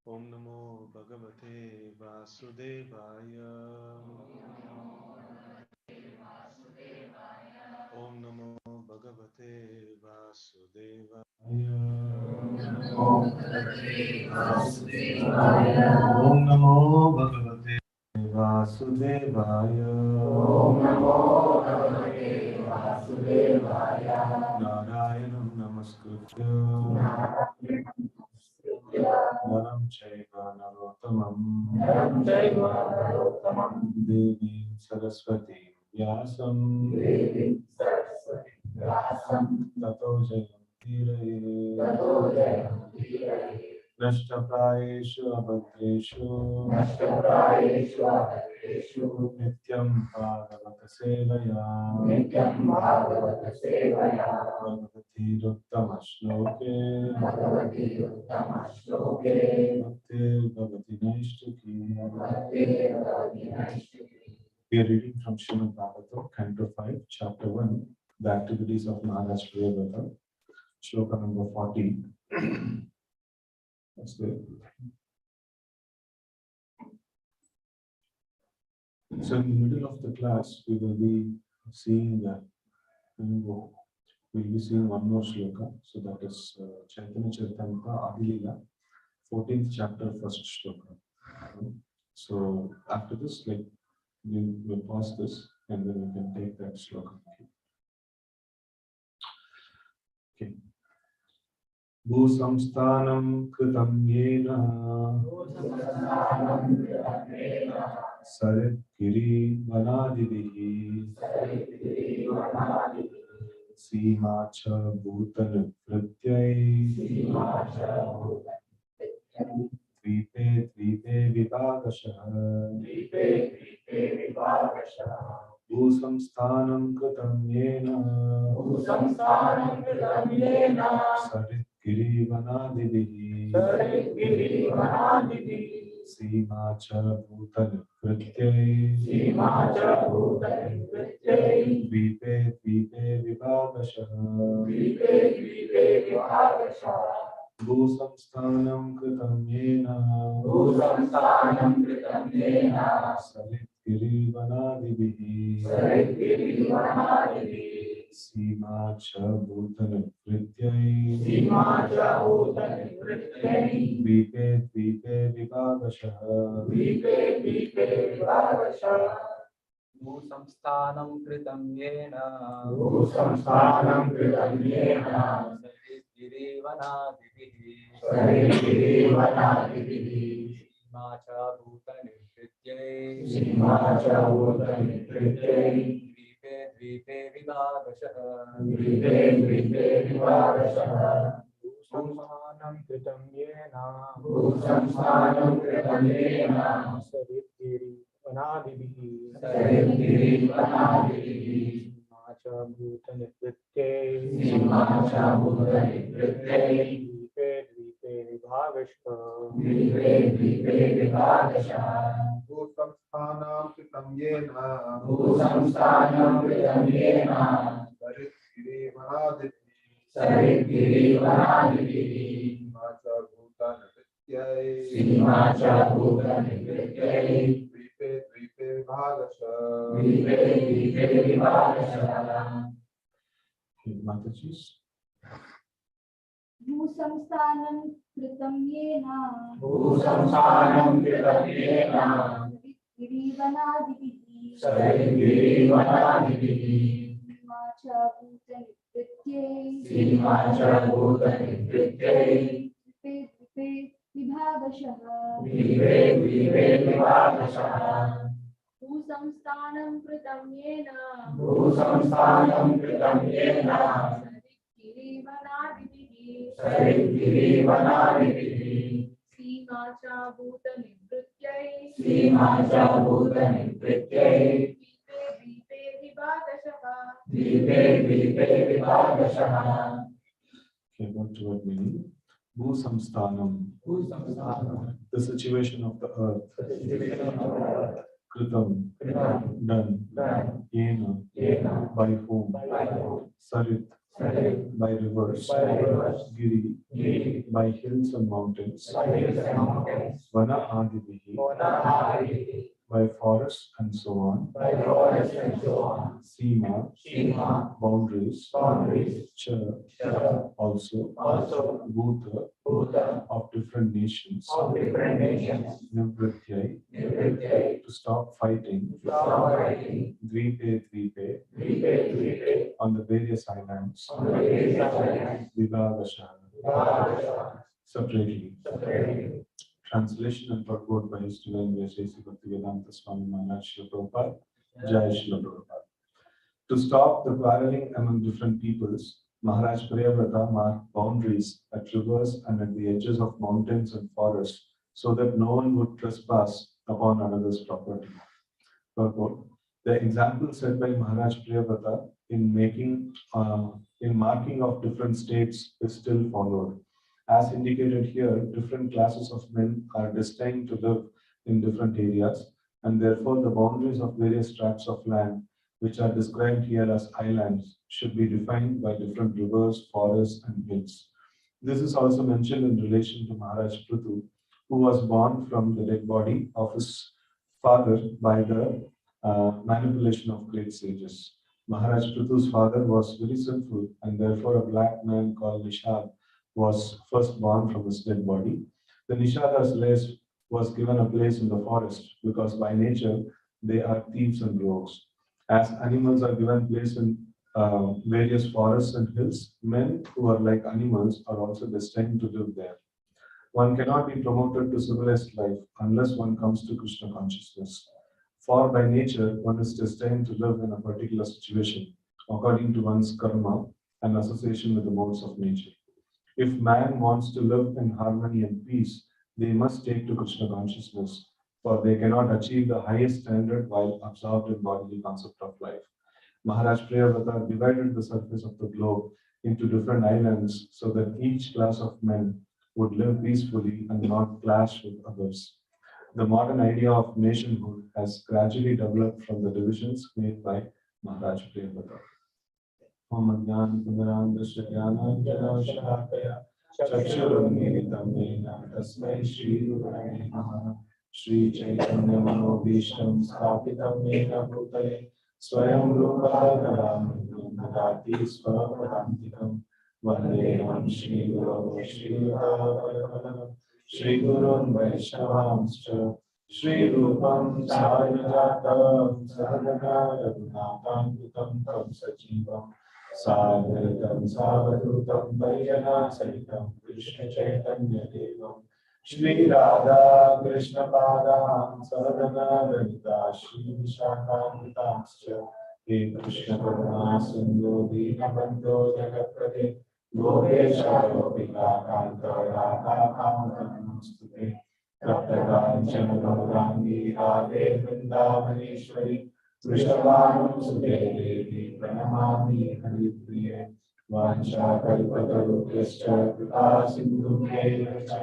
Om Namo Bhagavate Vasudevaya. Om Namo Bhagavate Vasudevaya. Om Namo Bhagavate Vasudevaya. Narayanam Namaskritya Naram Chaiva Narottamam Devi Saraswati Vyasam Tato Jayamtiraya Nashtaprayeshu Abhadreshu Nityam Bhagavata Sevaya Bhagavati Ruttama Shloke Bhakti Bhagavati Naishtuki. We are reading from Srimad Bhagavatam, Canto 5, Chapter 1, the activities of Maharaj Priyavata, Shloka number 40. That's good. So in the middle of the class, we will be seeing we'll be seeing one more shloka. So that is Chaitanya Charitamrita Adilila, 14th chapter, first shloka. So after this, we'll pause this and then we can take that shloka. Okay. Bhusamsthanam kritam yena sarit giri vanadivihi sima cha bhutan pratyai dvipe dvipe vibhagashah Bhusamsthanam kritam yena sarit giri vanadivihi sima cha bhutan pratyai dvipe dvipe vibhagashah Bhusamsthanam kritam yena sarit giri vanadivihi sima cha bhutan pratyai dvipe dvipe vibhagashah Bhusamsthanam kritam yena Giri Samsanam kritam yena Saritiri vanadibihi Macha bhuta nitritye Dvipe dvipe vibhavashta Samsanam kritam yena Saritiri vanadibihi Macha bhutan Vityai Dvipe dvipe vibhavasya Mataji's. Bhusamstanam kritam yena Girivanadibihi Macha bhuta nitritye Dvipe vibhavashah Bhusamstanam kritam yena Girivanadibihi Macha bhuta nitritye Dvipe vibhavashah Okay, what word meaning? Bhu samsthanam. The situation of the earth. Kritam. Done. Yena. By whom? Sarit. By rivers. Giri. By hills and mountains. Vana adibihi. By forests and so on. Sima. Boundaries. Cha. Also. Bhuta. Of different nations. Nivrityai. To stop fighting. Dvipe. On the various islands. Vibhavasha. Separately. Translation and purport by His Divine Grace A.C. Bhaktivedanta Swami Maharaj Srila Prabhupada. Jai Srila Prabhupada. To stop the quarreling among different peoples, Maharaj Priyavrata marked boundaries at rivers and at the edges of mountains and forests so that no one would trespass upon another's property. Purport. The example set by Maharaj Priyavrata in marking of different states is still followed. As indicated here, different classes of men are destined to live in different areas, and therefore the boundaries of various tracts of land, which are described here as islands, should be defined by different rivers, forests, and hills. This is also mentioned in relation to Maharaj Prithu, who was born from the dead body of his father by the manipulation of great sages. Maharaj Prithu's father was very sinful, and therefore a black man called Nishad was first born from his dead body. The Nishada's race was given a place in the forest because by nature they are thieves and rogues. As animals are given place in various forests and hills, men who are like animals are also destined to live there. One cannot be promoted to civilized life unless one comes to Krishna consciousness. For by nature, one is destined to live in a particular situation according to one's karma and association with the modes of nature. If man wants to live in harmony and peace, they must take to Krishna consciousness, for they cannot achieve the highest standard while absorbed in bodily concept of life. Maharaj Priyavrata divided the surface of the globe into different islands so that each class of men would live peacefully and not clash with others. The modern idea of nationhood has gradually developed from the divisions made by Maharaj Priyavrata. Om Ajnana Timirandasya Jnananjana Shalakaya Chakshurunmilitam Yena Tasmai Shri Gurave Namaha Shri Chaitanya Manobhishtam Sthapitam Yena Bhutale Swayam Rupa Dharamam Dadati Swapadantikam Vandeham Shri Guru Shri Parapalam Shri Gurun Vaishnavamscha Shri Rupam Sarvajatam Sarvana Raghunatam Tam Sajivam Sadhaitam Savadutam Vaijana Saitam Krishna Chaitanya Devam Shri Radha Krishna Padam Sadhana Radita Shri Vishakhamritamscha He Krishna Karuna Sindhu Dinabandho Jagatpate Gopesha Gopika Kanta Radha Kanta Namaste Taptakanchana Gaurangi Radhe Vrindavaneshwari Vrishabhanam Sute Devi Pranamami Haripriye Vancha Kalpatarupyascha Kripa Sindhubhye Cha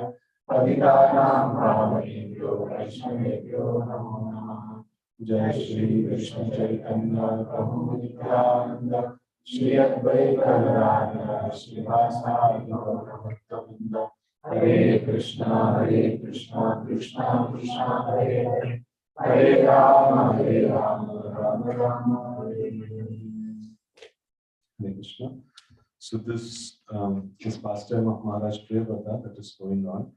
Patitanam Pavanebhyo Vaishnavebhyo Namo Namah Jai Shri Krishna Chaitanya Prabhu Nityananda Shri Advaita Gadadhara Srivasadi Gaura Hare Krishna, Krishna Krishna, Hare Hare, Hare Rama, Rama Rama, Hare Hare. Hare Krishna. So this pastime of Maharaj Priyavrata that is going on,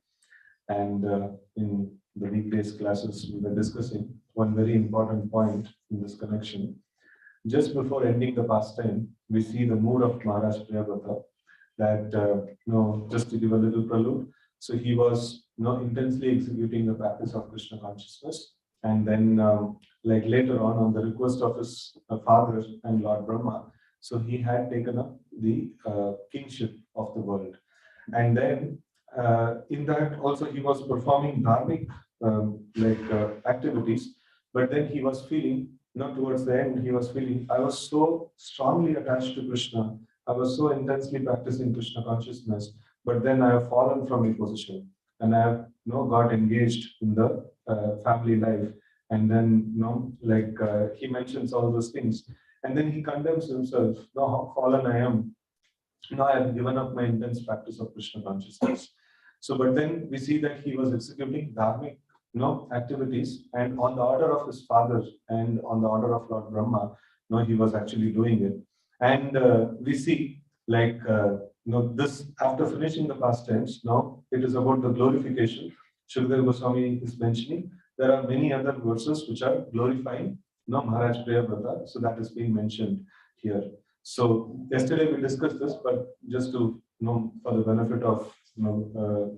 and in the weekdays classes we were discussing one very important point in this connection. Just before ending the pastime, we see the mood of Maharaj Priyavrata. That just to give a little prelude, so he was intensely executing the practice of Krishna consciousness, and then like later on the request of his father and Lord Brahma, so he had taken up the kingship of the world, and then in that also he was performing dharmic activities, but then he was feeling, towards the end he was feeling, I was so strongly attached to Krishna, I was so intensely practicing Krishna consciousness, but then I have fallen from a position and I have got engaged in the family life. And then, he mentions all those things. And then he condemns himself, how fallen I am. I have given up my intense practice of Krishna consciousness. So, but then we see that he was executing dharmic activities, and on the order of his father and on the order of Lord Brahma, he was actually doing it. And we see this after finishing the pastimes, now it is about the glorification. Shukdev Goswami is mentioning there are many other verses which are glorifying Maharaj Priyavrata, so that is being mentioned here. So yesterday we discussed this, but just to for the benefit of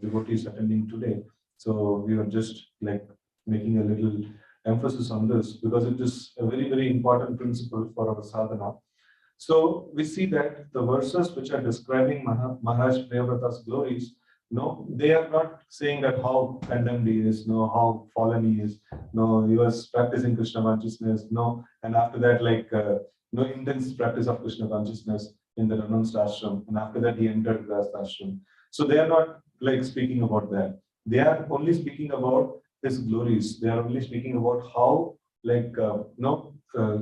devotees attending today, so we are just making a little emphasis on this because it is a very, very important principle for our sadhana. So we see that the verses which are describing Maharaj Priyavrata's glories, they are not saying that how condemned he is, how fallen he is, he was practicing Krishna consciousness, and after that, intense practice of Krishna consciousness in the renounced ashram, and after that he entered Grahastha ashram. So they are not speaking about that. They are only speaking about his glories. They are only speaking about how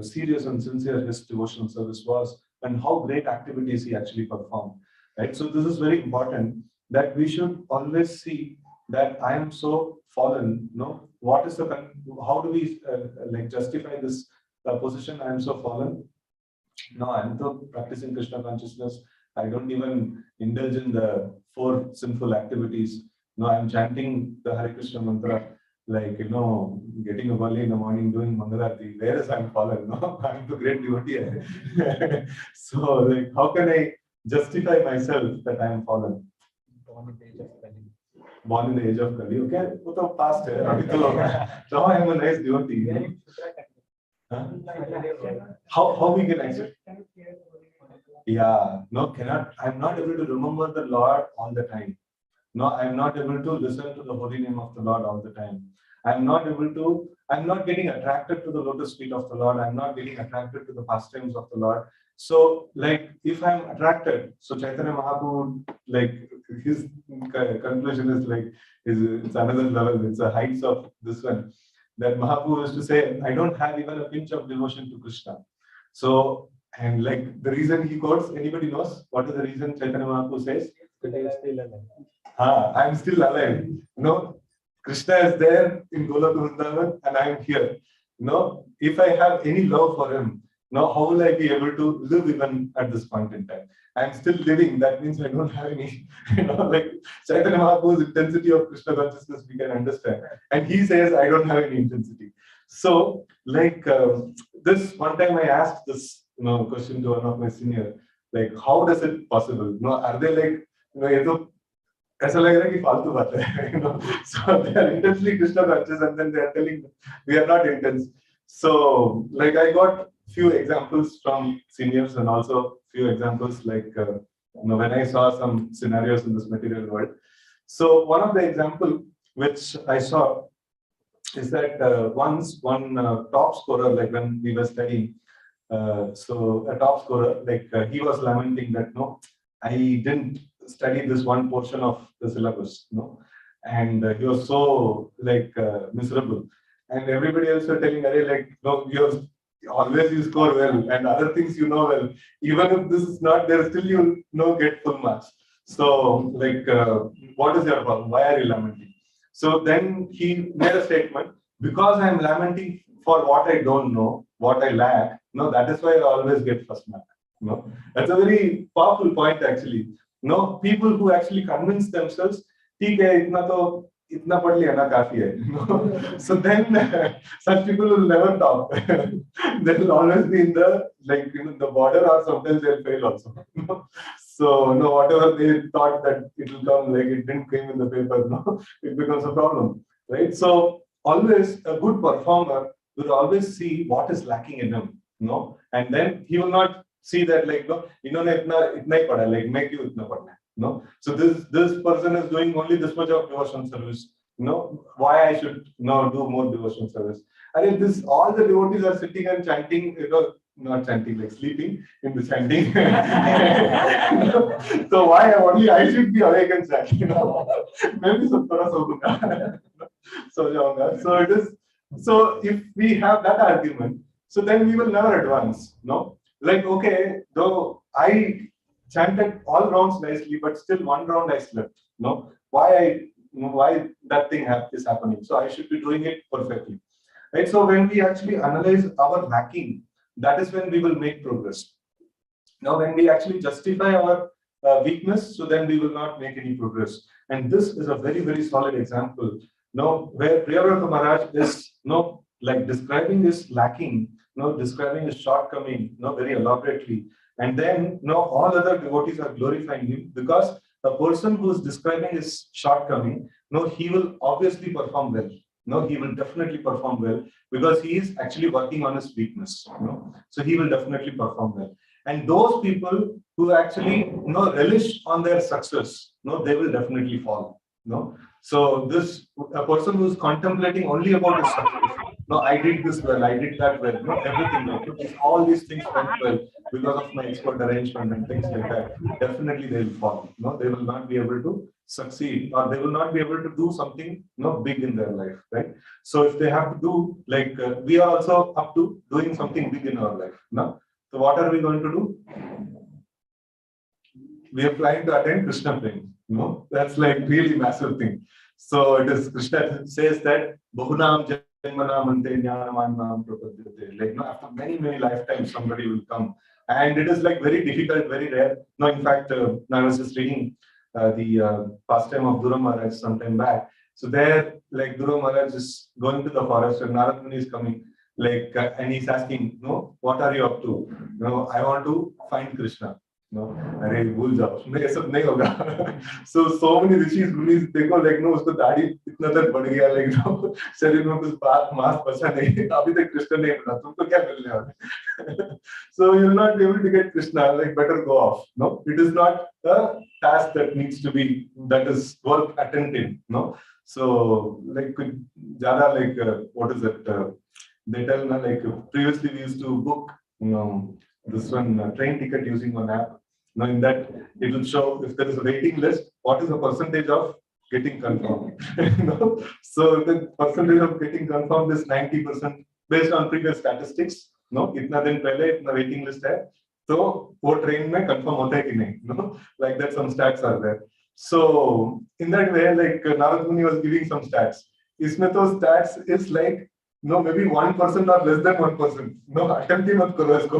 serious and sincere his devotional service was, and how great activities he actually performed. Right. So this is very important, that we should always see that I am so fallen. What is how do we justify this position? I am so fallen. I am so practicing Krishna consciousness. I don't even indulge in the 4 sinful activities. I am chanting the Hare Krishna mantra, getting up early in the morning, doing Mangalarti. Where is I'm fallen? I'm the great devotee. So, how can I justify myself that I am fallen? Born in the age of Kali. Born in the age of Kali. Okay, वो past है. Now I am a nice devotee. Huh? How we can accept? Yeah, cannot. I'm not able to remember the Lord all the time. I'm not able to listen to the holy name of the Lord all the time. I'm not getting attracted to the lotus feet of the Lord. I'm not getting attracted to the pastimes of the Lord. So, if I'm attracted, so Chaitanya Mahaprabhu, his conclusion is it's another level. It's the heights of this one. That Mahaprabhu used to say, I don't have even a pinch of devotion to Krishna. So, and the reason he quotes, anybody knows? What is the reason Chaitanya Mahaprabhu says? Today is still alive. I'm still alive. Krishna is there in Golok Vrindavan and I am here. If I have any love for him, how will I be able to live even at this point in time? I'm still living. That means I don't have any, Chaitanya Mahaprabhu's intensity of Krishna consciousness we can understand. And he says, I don't have any intensity. So, this one time I asked this question to one of my senior, like how does it possible? No, are they like, ये तो ऐसा लग रहा है कि फालतू बात है, so they are intensely Krishna conscious and then they are telling we are not intense. So like I got few examples from seniors and also few examples like when I saw some scenarios in this material world. So one of the example which I saw is that once one top scorer, like when we were studying, so a top scorer, like he was lamenting that no, I didn't study this one portion of the syllabus, no, and he was so like miserable, and everybody else were telling, "Arey, like no, always you score well, and other things you know well. Even if this is not there, still you get full marks. So like, what is your problem? Why are you lamenting?" So then he made a statement, because I am lamenting for what I don't know, what I lack, no, that is why I always get first mark. No, that's a very powerful point actually. No, people who actually convince themselves, ठीक है, इतना पढ़ लिया ना काफी है. So then such people will never top. They will always be in the the border, or sometimes they'll fail also. So no, whatever they thought that it will come, like it didn't come in the paper, no, it becomes a problem, right? So always a good performer will always see what is lacking in him, no, and then he will not see that like no, इन्होंने इतना ही पढ़ा, like मैं क्यों इतना पढ़ना है, no. So this person is doing only this much of devotion service, why I should now do more devotion service. I mean, this all the devotees are sitting and chanting, not chanting, like sleeping in the chanting. So why only I should be awake and chanting? Maybe some so it is. So if we have that argument, so then we will never advance. No, like okay, though I chanted all rounds nicely, but still one round I slept. No, why that thing is happening? So I should be doing it perfectly. Right. So when we actually analyze our lacking, that is when we will make progress. Now, when we actually justify our weakness, so then we will not make any progress. And this is a very, very solid example. Now, where Priyavrata Maharaj is like describing his lacking, describing his shortcoming, very elaborately. And then all other devotees are glorifying him, because a person who is describing his shortcoming, he will obviously perform well. No, he will definitely perform well, because he is actually working on his weakness. So he will definitely perform well. And those people who actually relish on their success, they will definitely fall. So a person who is contemplating only about his success, I did this well, I did that well, everything, all these things went well because of my expert arrangement and things like that. Definitely they will fall. They will not be able to succeed, or they will not be able to do something big in their life, right? So if they have to do, like we are also up to doing something big in our life. So what are we going to do? We are planning to attend Krishna Prem. That's like really massive thing. So it is, Krishna says that Bahunam Janmanam Ante Jnanamanam Prapadyate. Like after many, many lifetimes somebody will come. And it is like very difficult, very rare. In fact, I was just reading the pastime of Dhruva Maharaj some time back. So there, like Dhruva Maharaj is going to the forest and Narad Muni is coming, like, and he's asking, what are you up to? I want to find Krishna. अरे भूल जाओ, ये सब नहीं होगा. So many rishis munis देखो, like उसको दाढ़ी इतना तक बढ़ गया, like शरीर में कुछ मांस बचा नहीं, अभी तक कृष्ण नहीं मिला, तुमको क्या मिलने वाला? So you will not be able to get Krishna, like better go off. It is not a task that needs to be, that is worth attending. So like ज़्यादा like what is it? They tell like previously we used to book this one train ticket using one app. Now in that it will show if there is a waiting list, what is the percentage of getting confirmed. So the percentage of getting confirmed is 90% based on previous statistics. इतना दिन पहले इतना waiting list है, तो वो train में confirm होता है कि नहीं. Like that some stats are there. So in that way, like Narad Muni was giving some stats. इसमें तो stats is like maybe 1% or less than 1%. Attempt ही मत करो इसको,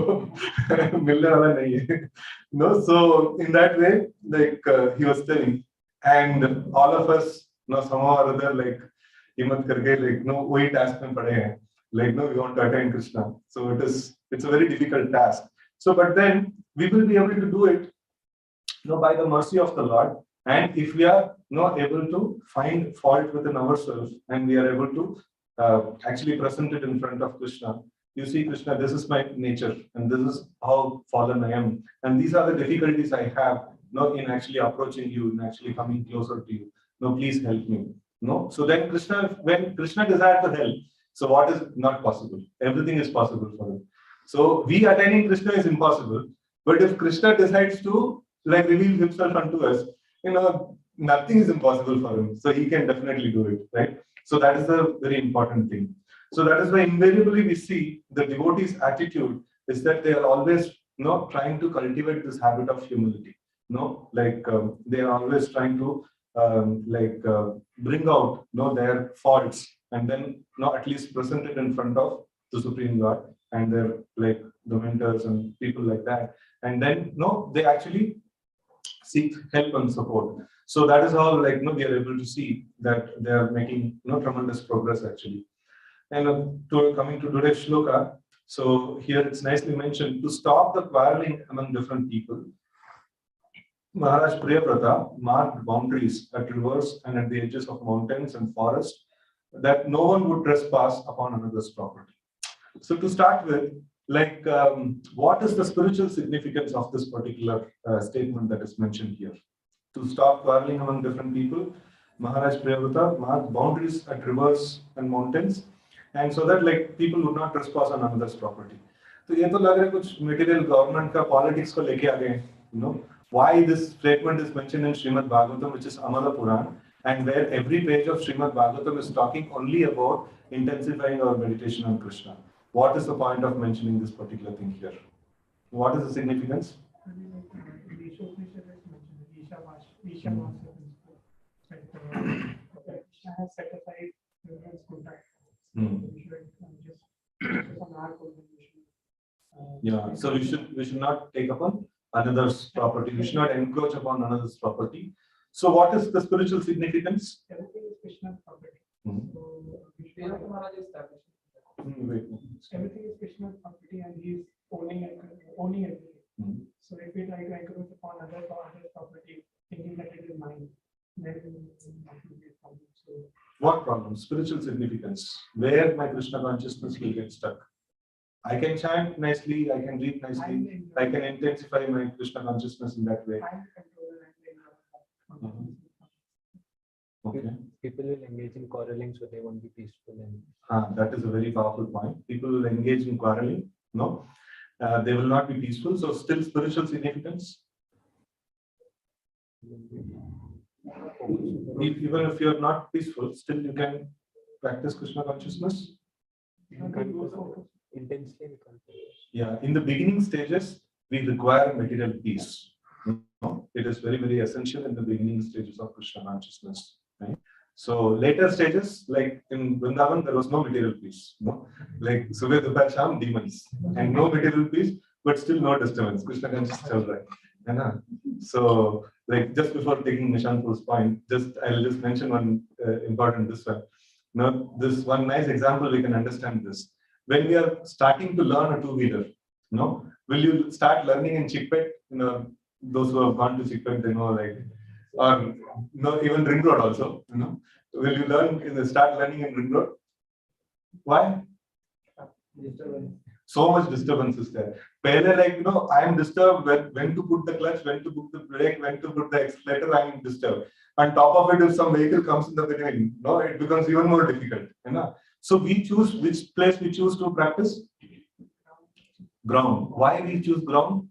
मिलने वाला नहीं है. So in that way, like he was telling, and all of us, somehow or other, like हिम्मत करके, like वही task में पड़े हैं. Like we want to attain Krishna. So it's a very difficult task. So, but then we will be able to do it, by the mercy of the Lord. And if we are not able to find fault within ourselves, and we are able to actually present it in front of Krishna, you see, Krishna, this is my nature, and this is how fallen I am, and these are the difficulties I have, in actually approaching you, in actually coming closer to you. No, please help me. No, so then Krishna, when Krishna desired to help, so what is not possible? Everything is possible for him. So we attaining Krishna is impossible, but if Krishna decides to reveal himself unto us, nothing is impossible for him. So he can definitely do it, right? So that is a very important thing. So that is why invariably we see the devotee's attitude is that they are always, trying to cultivate this habit of humility. They are always trying to bring out, their faults, and then, at least present it in front of the Supreme God and their the mentors and people like that, and then they actually seek help and support. So that is how we are able to see that they are making tremendous progress actually. And coming to today's shloka, so here it's nicely mentioned to stop the quarreling among different people. Maharaj Priyavrata marked boundaries at rivers and at the edges of mountains and forests that no one would trespass upon another's property. So to start with, what is the spiritual significance of this particular statement that is mentioned here? To stop quarreling among different people, Maharaj Priyavrata marked boundaries at rivers and mountains, and so that people would not trespass on another's property. So ये तो लग रहा है कुछ material government का politics को लेके आ गए, why this statement is mentioned in Srimad Bhagavatam, which is Amala Puran, and where every page of Srimad Bhagavatam is talking only about intensifying our meditation on Krishna. What is the point of mentioning this particular thing here? What is the significance? Yeah, so we should not take upon another's property. We should not encroach upon another's property. So what is the spiritual significance? Everything is Krishna's property. Wait. Everything is Krishna's property, and he is owning everything. So if we try to encroach upon other property, thinking that it is mine, then it will be a problem. So what problem? Spiritual significance. Where my Krishna consciousness will get stuck. I can chant nicely, I can read nicely, I can intensify my Krishna consciousness in that way. Okay. People will engage in quarreling, so they won't be peaceful. And that is a very powerful point. People will engage in quarreling, they will not be peaceful. So still spiritual significance. Even if you are not peaceful, still you can practice Krishna consciousness. Intensely. Yeah, in the beginning stages, we require material peace. It is very, very essential in the beginning stages of Krishna consciousness. Right? So later stages, like in Vrindavan, there was no material peace. Like Subhe Dupar Sham, demons, and no material peace, but still no disturbance. Krishna consciousness chal raha hai. So, just before taking Nishanpur's point, I'll just mention one important this one. Now, this one nice example we can understand this. When we are starting to learn a two-wheeler, will you start learning in Chickpet? Those who have gone to Chickpet, they know, or even Ring Road also. Will you start learning in Ring Road? Why? So much disturbance is there. Pehle, I am disturbed when to put the clutch, when to put the brake, when to put the accelerator. I am disturbed. On top of it, if some vehicle comes in the between, it becomes even more difficult. So we choose which place we choose to practice? Ground. Why we choose ground?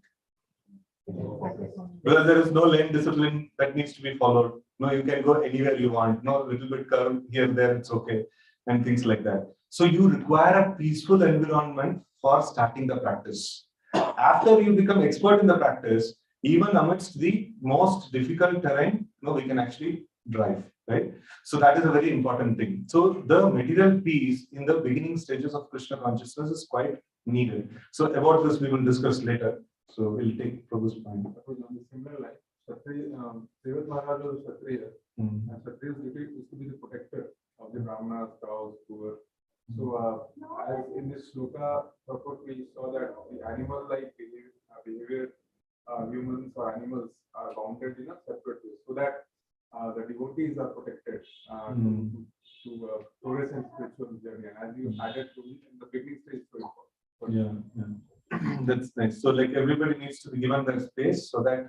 Because there is no lane discipline that needs to be followed. You can go anywhere you want. Little bit curve here, there, it's okay. And things like that. So you require a peaceful environment for starting the practice. After you become expert in the practice, even amidst the most difficult terrain, we can actually drive, right? So that is a very important thing. So the material peace in the beginning stages of Krishna consciousness is quite needed. So about this we will discuss later. So we'll take Prabhu's point. On the similar line, Srivat Maharaj was Kshatriya, and Kshatriya's duty is to be the protector of the Brahmanas, cows, poor. So, as in this shloka purport, we saw that the animal-like behavior behavior, humans or animals are counted in a separate way, so that the devotees are protected to progress in spiritual journey. And as you added to it in the beginning stage, so important. Yeah. That's nice. So like everybody needs to be given that space so that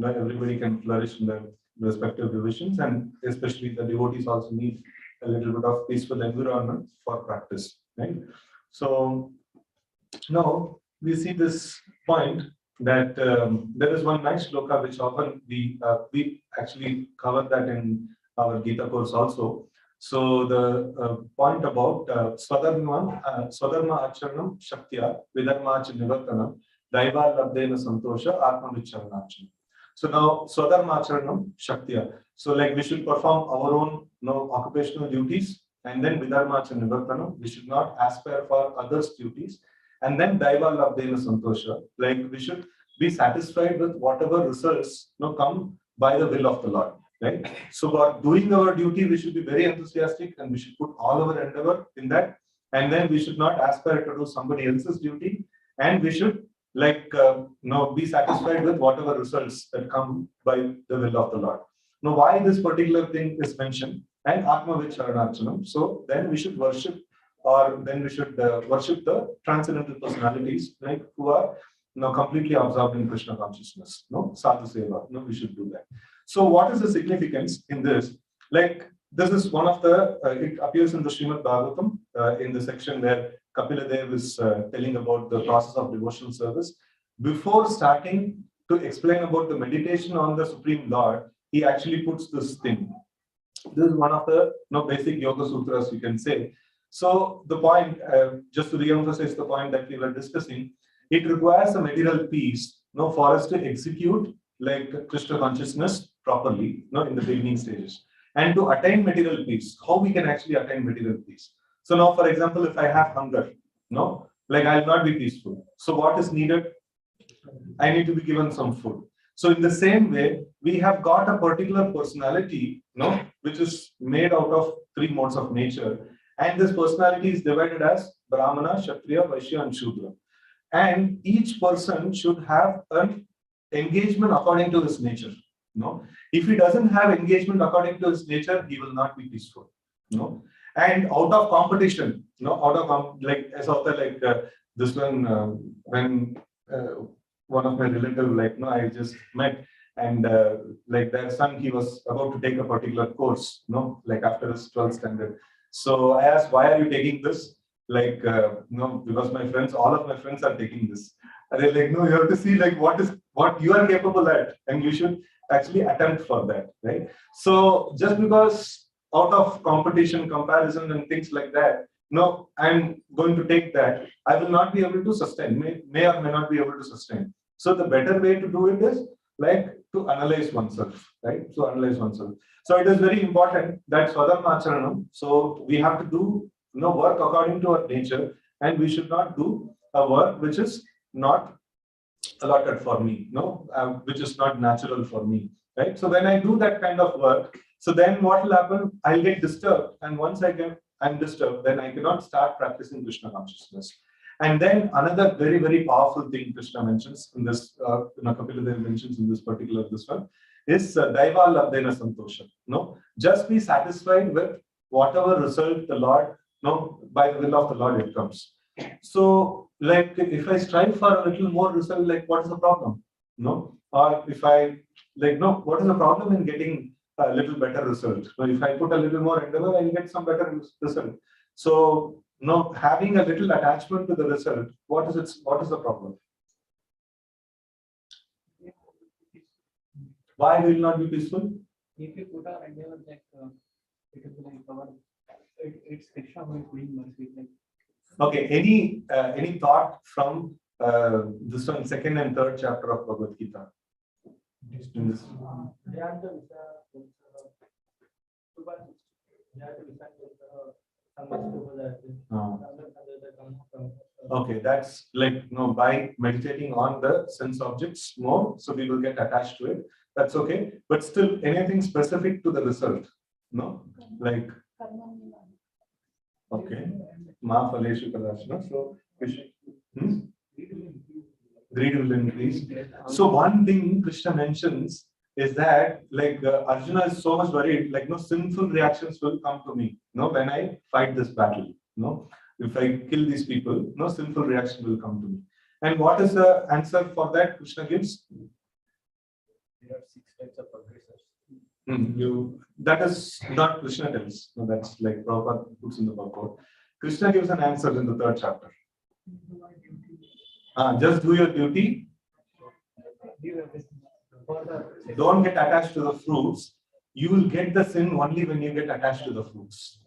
everybody can flourish in their respective divisions, and especially the devotees also need a little bit of peaceful environment for practice, right? So now we see this point that there is one nice shloka which often we actually cover that in our Gita course also. So the point about Swadharma Acharanam Shaktya Vidharma Nivartanam Daiva Labdena Santosha Atma Vicharnacham. So now Swadharma Acharanam Shaktya. So like we should perform our own occupational duties, and then Vidharma Nivartanam, we should not aspire for others' duties. And then Daiva Labdena Santosha, like we should be satisfied with whatever results come by the will of the Lord, right? So for doing our duty, we should be very enthusiastic and we should put all our endeavor in that. And then we should not aspire to do somebody else's duty. And we should be satisfied with whatever results that come by the will of the Lord. Now, why this particular thing is mentioned? And Atma Vicharnachanam. So then we should worship, or then we should worship the transcendental personalities, like who are completely absorbed in Krishna consciousness. Sadhu Seva. We should do that. So what is the significance in this? Like this is one of the, it appears in the Srimad Bhagavatam in the section where Kapila Dev is telling about the process of devotional service. Before starting to explain about the meditation on the Supreme Lord, he actually puts this thing. This is one of the basic Yoga Sutras, you can say. So the point, just to re-emphasize the point that we were discussing, it requires a material peace for us to execute like Krishna consciousness properly in the beginning stages. And to attain material peace, how we can actually attain material peace. So now, for example, if I have hunger, like I will not be peaceful. So what is needed? I need to be given some food. So in the same way, we have got a particular personality, which is made out of 3 modes of nature. And this personality is divided as Brahmana, Kshatriya, Vaishya, and Shudra. And each person should have an engagement according to his nature. If he doesn't have engagement according to his nature, he will not be peaceful. And out of competition, this one, when one of my relatives, I just met, and their son, he was about to take a particular course, after his 12th standard. So I asked, why are you taking this? Because my friends, all of my friends are taking this. And they're like, no, you have to see what you are capable at, and you should actually attempt for that, right? So just because out of competition, comparison, and things like that, I'm going to take that, I will not be able to sustain, may or may not be able to sustain. So the better way to do it is to analyze oneself, right? To analyze oneself. So it is very important that Swadharma Acharanam, so we have to do work according to our nature, and we should not do a work which is not allotted for me, which is not natural for me, right? So when I do that kind of work, so then what will happen? I'll get disturbed, and once I'm disturbed, then I cannot start practicing Krishna consciousness. And then another very, very powerful thing Krishna mentions in this, Kapila Dev mentions in this particular one, is Daiva Labdena Santosha. Just be satisfied with whatever result the Lord, by the will of the Lord it comes. So, if I strive for a little more result, what is the problem? Or if I what is the problem in getting a little better result? So if I put a little more endeavor, I'll get some better result. So, having a little attachment to the result, what is the problem? Why will not be peaceful? If you put our endeavor it will be our, it's Krishna who is doing mercy. Okay, any thought from this one, 2nd and 3rd chapter of Bhagavad Gita? Okay, that's by meditating on the sense objects more, so we will get attached to it. That's okay, but still anything specific to the result, okay. Ma Phaleshu Kadashana. So greed will increase. So one thing Krishna mentions is that like Arjuna is so much worried, like no sinful reactions will come to me, no, when I fight this battle, no, if I kill these people, no sinful reaction will come to me. And what is the answer for that Krishna gives? There are 6 types of aggressors. That is not Krishna tells. No, that's like Prabhupada puts in the purport. Krishna gives an answer in the 3rd chapter. Just do your duty. Don't get attached to the fruits. You will get the sin only when you get attached to the fruits.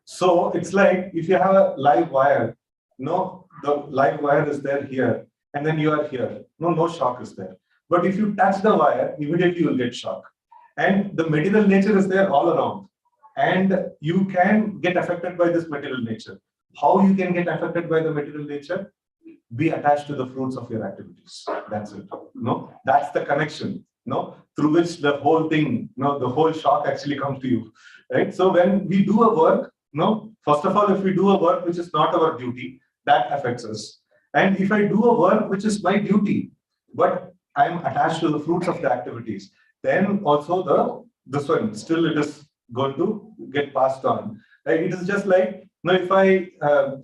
So it's like if you have a live wire, no, the live wire is there here, and then you are here. No shock is there. But if you touch the wire, immediately you will get shock. And the material nature is there all around. And you can get affected by this material nature. How you can get affected by the material nature? Be attached to the fruits of your activities. That's it. No, that's the connection. No, through which the whole thing, no, the whole shock actually comes to you. Right. So when we do a work, no, first of all, if we do a work which is not our duty, that affects us. And if I do a work which is my duty, but I am attached to the fruits of the activities, then also this one still it is going to get passed on. Right? It is just like, you know, if I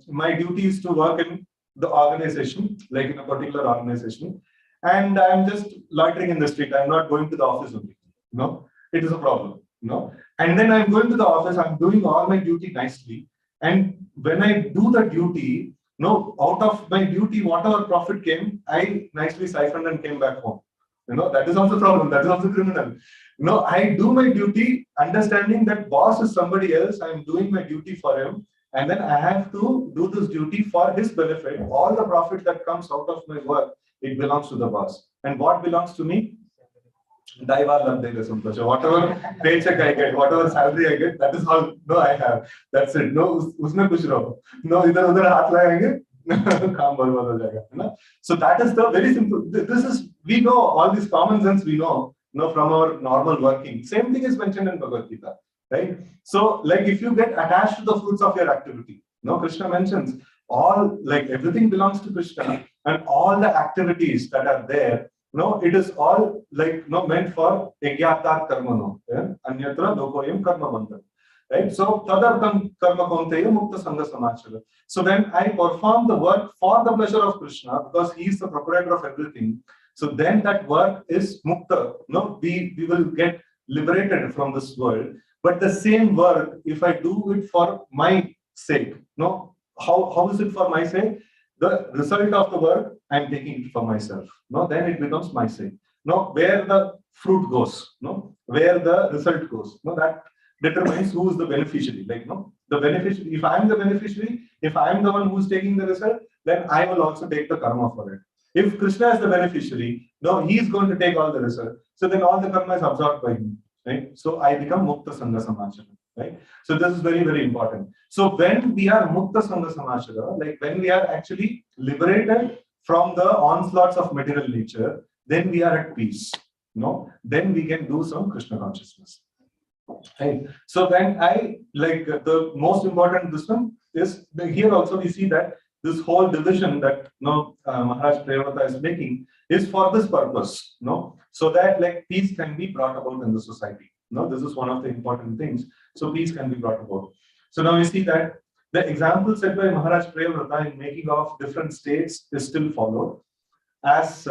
my duty is to work in the organization, like in a particular organization, and I'm just loitering in the street. I'm not going to the office only. No, it is a problem. No, and then I'm going to the office. I'm doing all my duty nicely, and when I do the duty, no, out of my duty, whatever profit came, I nicely siphoned and came back home. You know, that is also a problem. That is also criminal. No, I do my duty, understanding that boss is somebody else. I'm doing my duty for him. And then I have to do this duty for his benefit. All the profit that comes out of my work, it belongs to the boss. And what belongs to me? Whatever paycheck I get, whatever salary I get, that is all. No, I have. That's it. No, usme kuch raho. No, idhar udhar haath lagenge. Kaam barbaad ho jayega. So that is the very simple. This is, we know all this common sense. We know, from our normal working. Same thing is mentioned in Bhagavad Gita. Right? So, like if you get attached to the fruits of your activity, Krishna mentions all, like everything belongs to Krishna, and all the activities that are there, it is all like meant for Yajnata Karmano, Anyatra Lokoyam Karma Bandhan. Right? So, Tadartam Karma Konteya Mukta Sangha Samachara. So, when I perform the work for the pleasure of Krishna, because he is the proprietor of everything, so then that work is Mukta. We will get liberated from this world. But the same work, if I do it for my sake, how is it for my sake? The result of the work, I'm taking it for myself. Then it becomes my sake. Where the fruit goes, where the result goes, that determines who is the beneficiary. The beneficiary. If I'm the beneficiary, if I'm the one who's taking the result, then I will also take the karma for it. If Krishna is the beneficiary, he is going to take all the result. So then all the karma is absorbed by him. Right? So I become Mukta Sangha Samachara. Right? So this is very, very important. So when we are Mukta Sangha Samachara, like when we are actually liberated from the onslaughts of material nature, then we are at peace. Then we can do some Krishna consciousness. Right? So when I like the most important this one is here also we see that this whole division that Maharaj Prabhupada is making is for this purpose, so that like peace can be brought about in the society. This is one of the important things. So peace can be brought about. So now we see that the example set by Maharaj Prabhupada in making of different states is still followed. As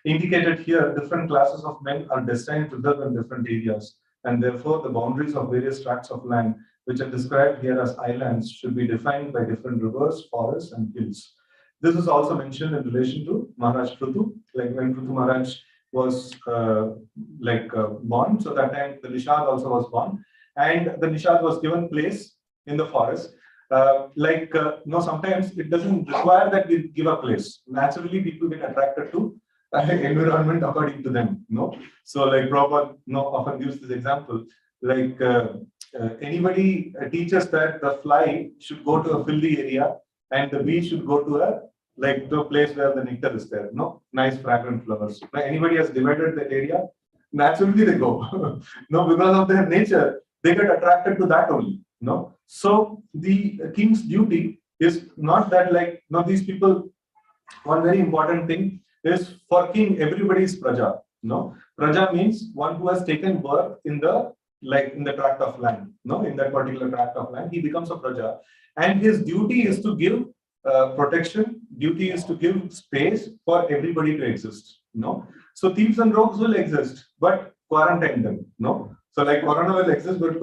indicated here, different classes of men are destined to live in different areas, and therefore the boundaries of various tracts of land which are described here as islands should be defined by different rivers, forests, and hills. This is also mentioned in relation to Maharaj Prithu, like when Prithu Maharaj was born. So that time the Nishad also was born, and the Nishad was given place in the forest. Sometimes it doesn't require that we give a place. Naturally, people get attracted to environment according to them. So like Prabhupada often gives this example, like anybody teaches that the fly should go to a filthy area and the bee should go to a place where the nectar is there, nice fragrant flowers. Now, anybody has divided that area, naturally they go. Because of their nature, they get attracted to that only. So the king's duty is not that these people, one very important thing, is for king, everybody is praja. No, praja means one who has taken birth in the tract of land. No, in that particular tract of land, he becomes a praja, and his duty is to give protection. Duty is to give space for everybody to exist. No, so thieves and rogues will exist, but quarantine them. No, so like corona will exist, but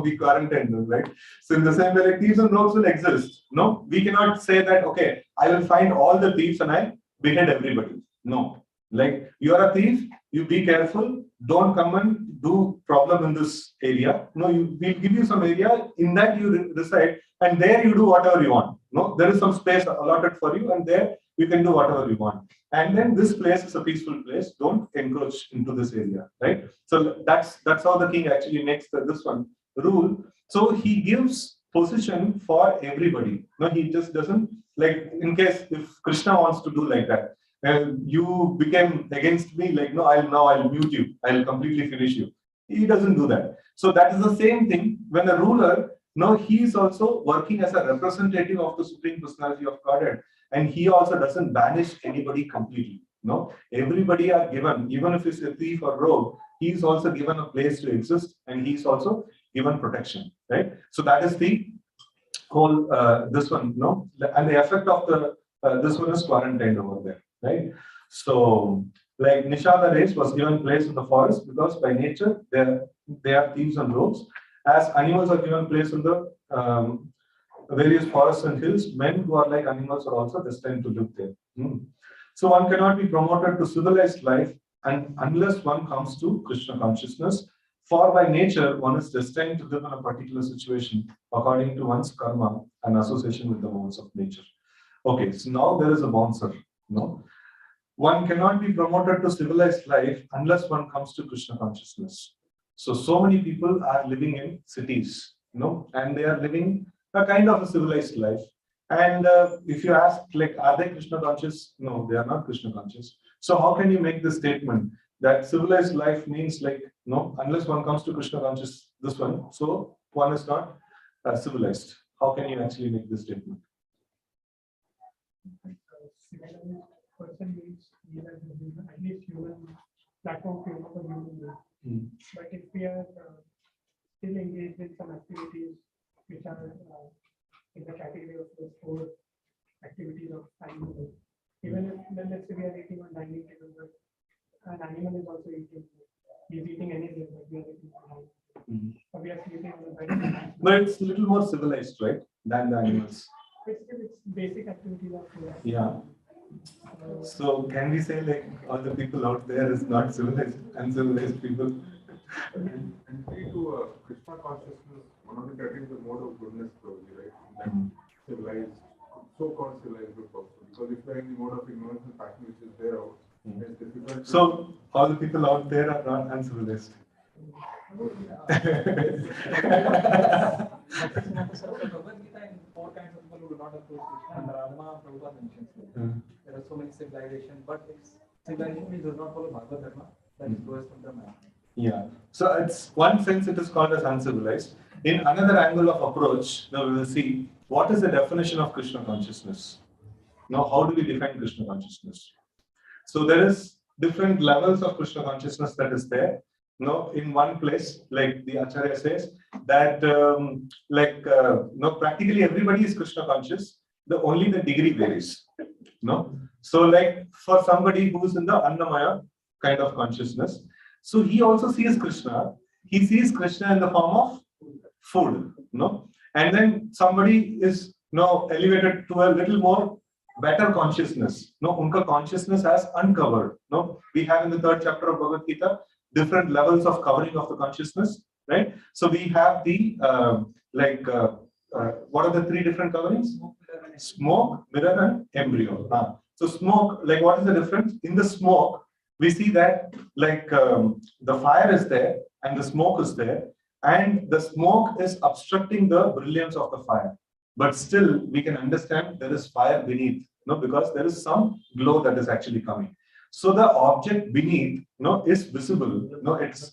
we quarantine them, right? So in the same way, like thieves and rogues will exist. No, we cannot say that, okay, I will find all the thieves and I behead everybody. No, like you are a thief, you be careful, don't come and do problem in this area. No, we'll give you some area, in that you reside, and there you do whatever you want. No, there is some space allotted for you, and there you can do whatever you want. And then this place is a peaceful place. Don't encroach into this area, right? So that's how the king actually makes this one rule. So he gives position for everybody. No, he just doesn't, like, in case if Krishna wants to do like that, and you became against me, like, no, I'll mute you, I'll completely finish you. He doesn't do that. So that is the same thing when a ruler, no, he is also working as a representative of the Supreme Personality of Godhead, and he also doesn't banish anybody completely. No, everybody are given, even if it's a thief or rogue, he is also given a place to exist, and he is also given protection, right? So that is the whole this one, no, and the effect of the this one is quarantined over there, right? So like Nishada race was given place in the forest because by nature they are thieves and rogues. As animals are given place in the various forests and hills, men who are like animals are also destined to live there. So one cannot be promoted to civilized life and unless one comes to Krishna consciousness. For by nature, one is destined to live in a particular situation according to one's karma and association with the modes of nature. Okay, so now there is a bouncer. No, one cannot be promoted to civilized life unless one comes to Krishna consciousness. So many people are living in cities, and they are living a kind of a civilized life. And if you ask, like, are they Krishna conscious? No, they are not Krishna conscious. So how can you make this statement that civilized life means, like, no, unless one comes to Krishna conscious, this one, so one is not civilized? How can you actually make this statement? Civilized person means at least human platform for human being. But if we are still engaged in some activities which are in the category of the four activities of animal, even if then let's say we are eating on dining table, but an animal is also eating. He's eating anything, but we are eating on dining. So we are sleeping on the bed. But it's a little more civilized, right, than the animals. It's basic activities of life. Yeah. So can we say, like, all the people out there is not civilized, uncivilized people? And to Krishna consciousness, one of the criteria is the mode of goodness, probably, right? That civilized, so-called civilized group also. Because if you are in the mode of ignorance and passion which is there out, it's difficult. So all the people out there are not uncivilized. Four kinds of people who do not approach Krishna, and Rama Prabhupada mentions there are so many civilizations, but if civilization does not follow Bhagavad Dharma, that is worse from the man. Yeah. So it's one sense it is called as uncivilized. In another angle of approach, now we will see what is the definition of Krishna consciousness. Now, how do we define Krishna consciousness? So there is different levels of Krishna consciousness that is there. In one place, like the Acharya says, that practically everybody is Krishna conscious. Only the degree varies. So like for somebody who's in the Annamaya kind of consciousness, so he also sees Krishna. He sees Krishna in the form of food. And then somebody is elevated to a little more better consciousness. Unka consciousness has uncovered. We have in the 3rd chapter of Bhagavad Gita different levels of covering of the consciousness, right? So we have the what are the 3 different coverings? Smoke, mirror, and embryo. So smoke, like, what is the difference? In the smoke, we see that the fire is there and the smoke is there, and the smoke is obstructing the brilliance of the fire. But still, we can understand there is fire beneath, because there is some glow that is actually coming. So the object beneath, is visible. It's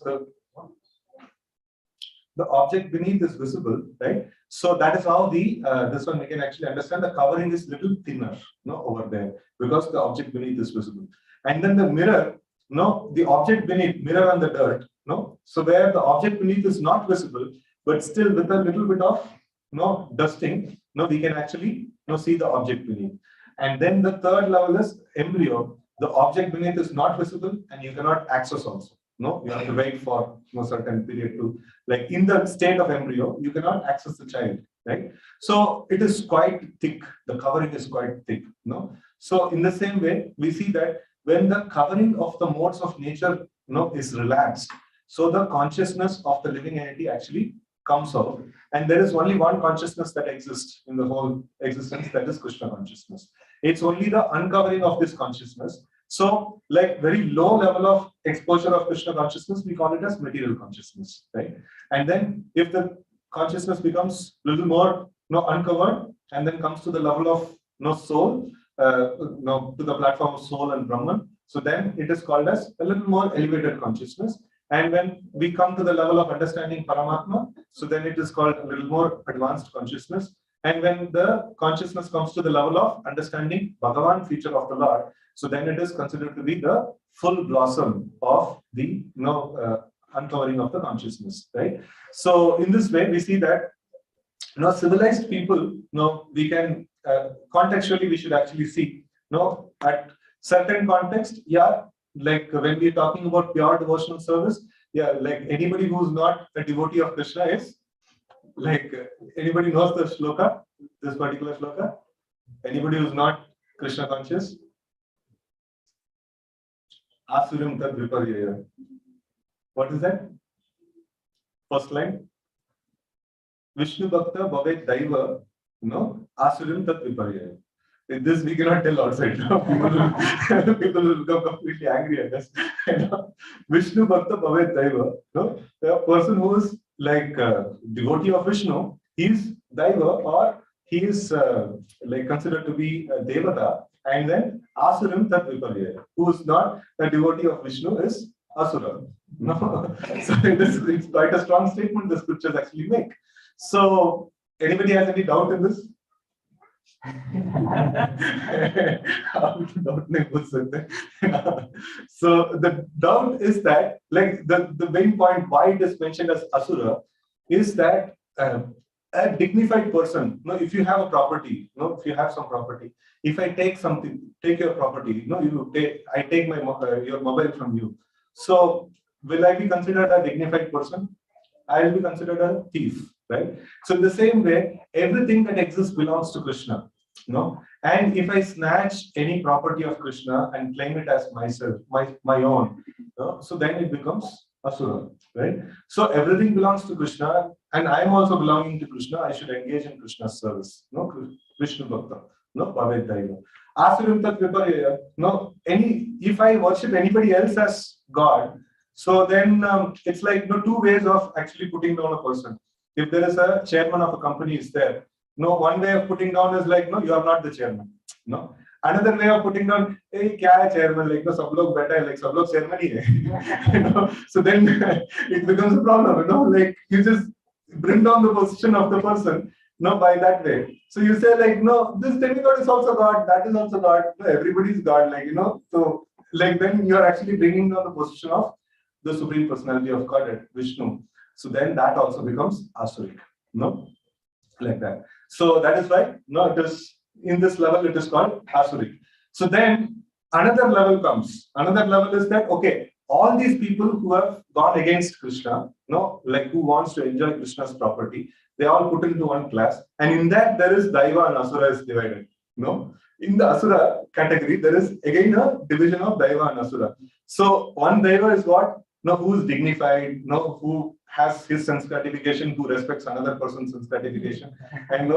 the object beneath is visible, right? So that is how the this one we can actually understand the covering is little thinner, over there, because the object beneath is visible. And then the mirror, no, the object beneath, mirror on the dirt, no. So where the object beneath is not visible, but still with a little bit of no dusting, no, we can actually no see the object beneath. And then the third level is embryo. The object beneath is not visible and you cannot access also. No, you have to wait for a certain period to, like in the state of embryo, you cannot access the child, right? So it is quite thick. The covering is quite thick. No, so in the same way, we see that when the covering of the modes of nature is relaxed, so the consciousness of the living entity actually comes out, and there is only one consciousness that exists in the whole existence, that is Krishna consciousness. It's only the uncovering of this consciousness. So, like very low level of exposure of Krishna consciousness, we call it as material consciousness, right? And then if the consciousness becomes a little more uncovered, and then comes to the level of soul, to the platform of soul and Brahman, so then it is called as a little more elevated consciousness. And when we come to the level of understanding Paramatma, so then it is called a little more advanced consciousness. And when the consciousness comes to the level of understanding Bhagavan, feature of the Lord, so then it is considered to be the full blossom of the uncovering of the consciousness, right? So in this way, we see that civilized people, we can contextually we should actually see, at certain context, yeah, like when we're talking about pure devotional service, yeah, like anybody who's not a devotee of Krishna is like anybody knows the shloka, this particular shloka? Anybody who's not Krishna conscious? Asurim tad viparyaya. What is that? First line. Vishnu Bhakta Bhavet Daiva, Asurim Tat Viparyaya. This we cannot tell outside. People will become completely angry at us. Vishnu Bhakta Bhavet Daiva. The person who is like devotee of Vishnu, he is Daiva, or he is like considered to be a Devata, and then Asurim Tat Viparyaya. Who is not a devotee of Vishnu is Asura. No? So it's quite a strong statement the scriptures actually make. So, anybody has any doubt in this? So, the doubt is that, like, the main point why it is mentioned as Asura is that a dignified person, if you have a property, if you have some property, if I take your property, I take my your mobile from you. So, will I be considered a dignified person? I will be considered a thief. Right? So in the same way, everything that exists belongs to Krishna. And if I snatch any property of Krishna and claim it as myself, my own, so then it becomes Asura. Right? So everything belongs to Krishna, and I am also belonging to Krishna. I should engage in Krishna's service. Vishnu Bhakta. Bhavet Daiva. Asurim Tat Viparyaya. If I worship anybody else as God, so then it's like two ways of actually putting down a person. If there is a chairman of a company is there, one way of putting down is like, you are not the chairman. Another way of putting down, hey, kya hai chairman? Like, sab log beta hai, like, sab log chairman hi hai. So then it becomes a problem, like, you just bring down the position of the person, by that way. So you say, like, this demigod is also God, that is also God, everybody is God, like, so, like, then you are actually bringing down the position of the Supreme Personality of Godhead, Vishnu. So then that also becomes Asuric, like that. So that is why, it is in this level, it is called Asuric. So then another level comes. Another level is that, okay, all these people who have gone against Krishna, like who wants to enjoy Krishna's property, they all put into one class. And in that, there is Daiva and Asura is divided. In the Asura category, there is again a division of Daiva and Asura. So one Daiva is what? Who is dignified, who has his sense gratification, who respects another person's sense gratification, and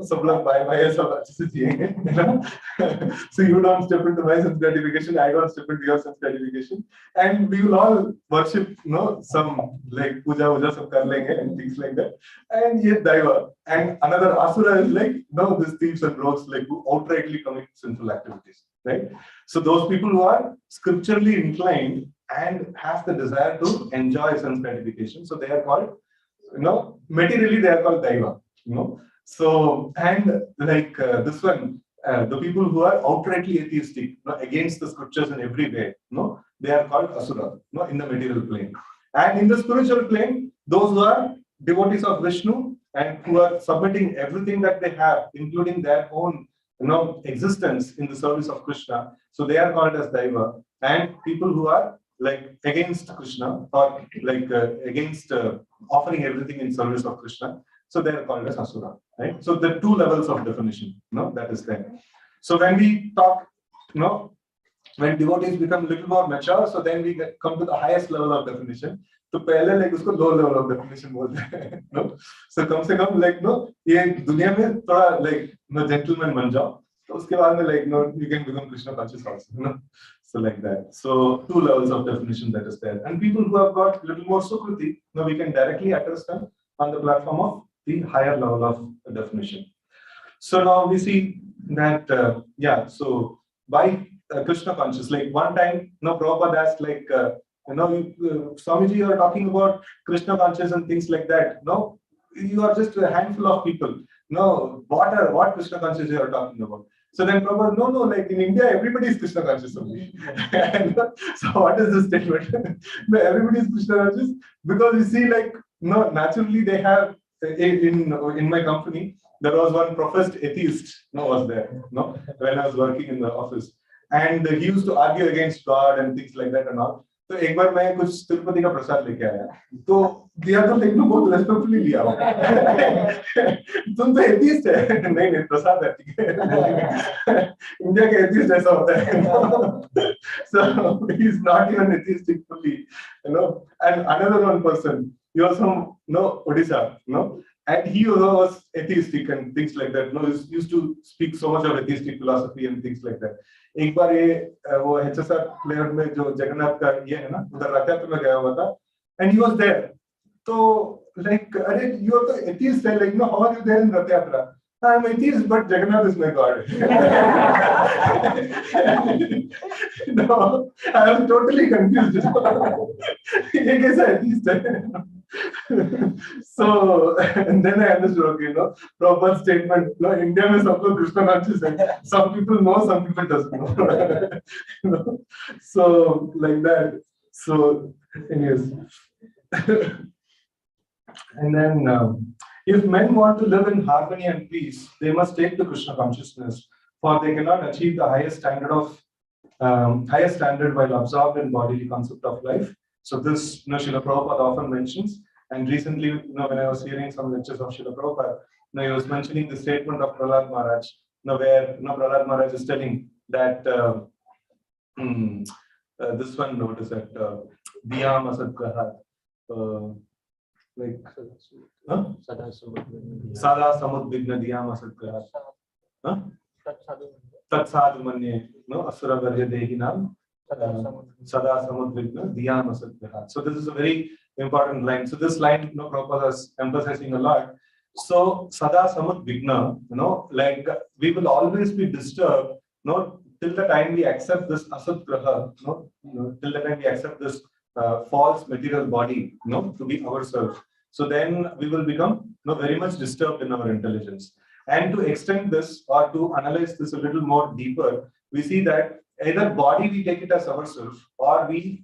sab log bye sab achhe se jiyenge. So you don't step into my sense gratification, I don't step into your sense gratification, and we will all worship, some like puja sab kar lenge and things like that. And yet Daiva, and another Asura is like, these thieves and rogues, like who outrightly commit sinful activities, right? So those people who are scripturally inclined and has the desire to enjoy sense gratification. So they are called, materially they are called Daiva. So, and like this one, the people who are outrightly atheistic, against the scriptures in every way, they are called asura, in the material plane. And in the spiritual plane, those who are devotees of Vishnu and who are submitting everything that they have, including their own existence in the service of Krishna, so they are called as Daiva. And people who are like against Krishna or like against offering everything in service of Krishna, so they are called as Asura, right? So the two levels of definition, that is there. So when we talk, when devotees become a little more mature, so then we come to the highest level of definition. तो पहले like उसको low level of definition बोलते हैं, no? So कम से कम like ये दुनिया में थोड़ा like gentleman बन जाओ, तो उसके बाद में like you can become Krishna conscious also, So like that. So two levels of definition that is there, and people who have got little more sukruti, we can directly address them on the platform of the higher level of definition. So now we see that so by Krishna conscious, like one time, Prabhupada asked like, Swamiji, you are talking about Krishna conscious and things like that. No, you are just a handful of people. No, what Krishna conscious you are talking about? So then Prabhupada, no, like in India, everybody is Krishna conscious only. So what is this statement? No, everybody is Krishna conscious because you see, like, naturally they have in my company, there was one professed atheist, was there, when I was working in the office. And he used to argue against God and things like that and all. तो एक बार मैं कुछ तिरुपति का प्रसाद लेके आया, तो दिया तो लेकिन बहुत रेस्पेक्टफुली लिया तुम तो एथिस्ट है, नहीं प्रसाद है, ठीक है, इंडिया के एथिस्ट ऐसा होता है, so he is not even atheistic fully, and another one person, he was from Odisha, and he was atheistic and things like that, he used to speak so much of atheistic philosophy and things like that. एक बार ये वो HSR player में जो जगन्नाथ का ये है ना, उधर रथ यात्रा में गया हुआ था, and he was there. तो like, अरे you are the atheist है, like how are you there in रथ यात्रा? I am atheist, but Jagannath is my god. No, I was totally confused. ये कैसा atheist है? So and then I understood, okay, proper statement. India में सब लोग Krishna conscious है. Some people know, some people doesn't know. So like that. So anyways, and then if men want to live in harmony and peace, they must take to Krishna consciousness, for they cannot achieve the highest standard while absorbed in bodily concept of life. So this, Srila Prabhupada often mentions, and recently, when I was hearing some lectures of Srila Prabhupada, he was mentioning the statement of Prahlad Maharaj, where Prahlad Maharaj is telling that this one, what is that? Diyam Asad Grahat. Like Sada Samud Vigna Diyam Asad Grahat. Tatsadu Manye, Asura Garya Dehinam. Sada Samudvigna Diyam Asad Grahat. So this is a very important line. So this line, Prabhupada is emphasizing a lot. So Sada Samudvigna, like we will always be disturbed, till the time we accept this Asad Graha, till the time we accept this false material body, to be ourselves. So then we will become, very much disturbed in our intelligence. And to extend this or to analyze this a little more deeper, we see that either body we take it as ourselves, or we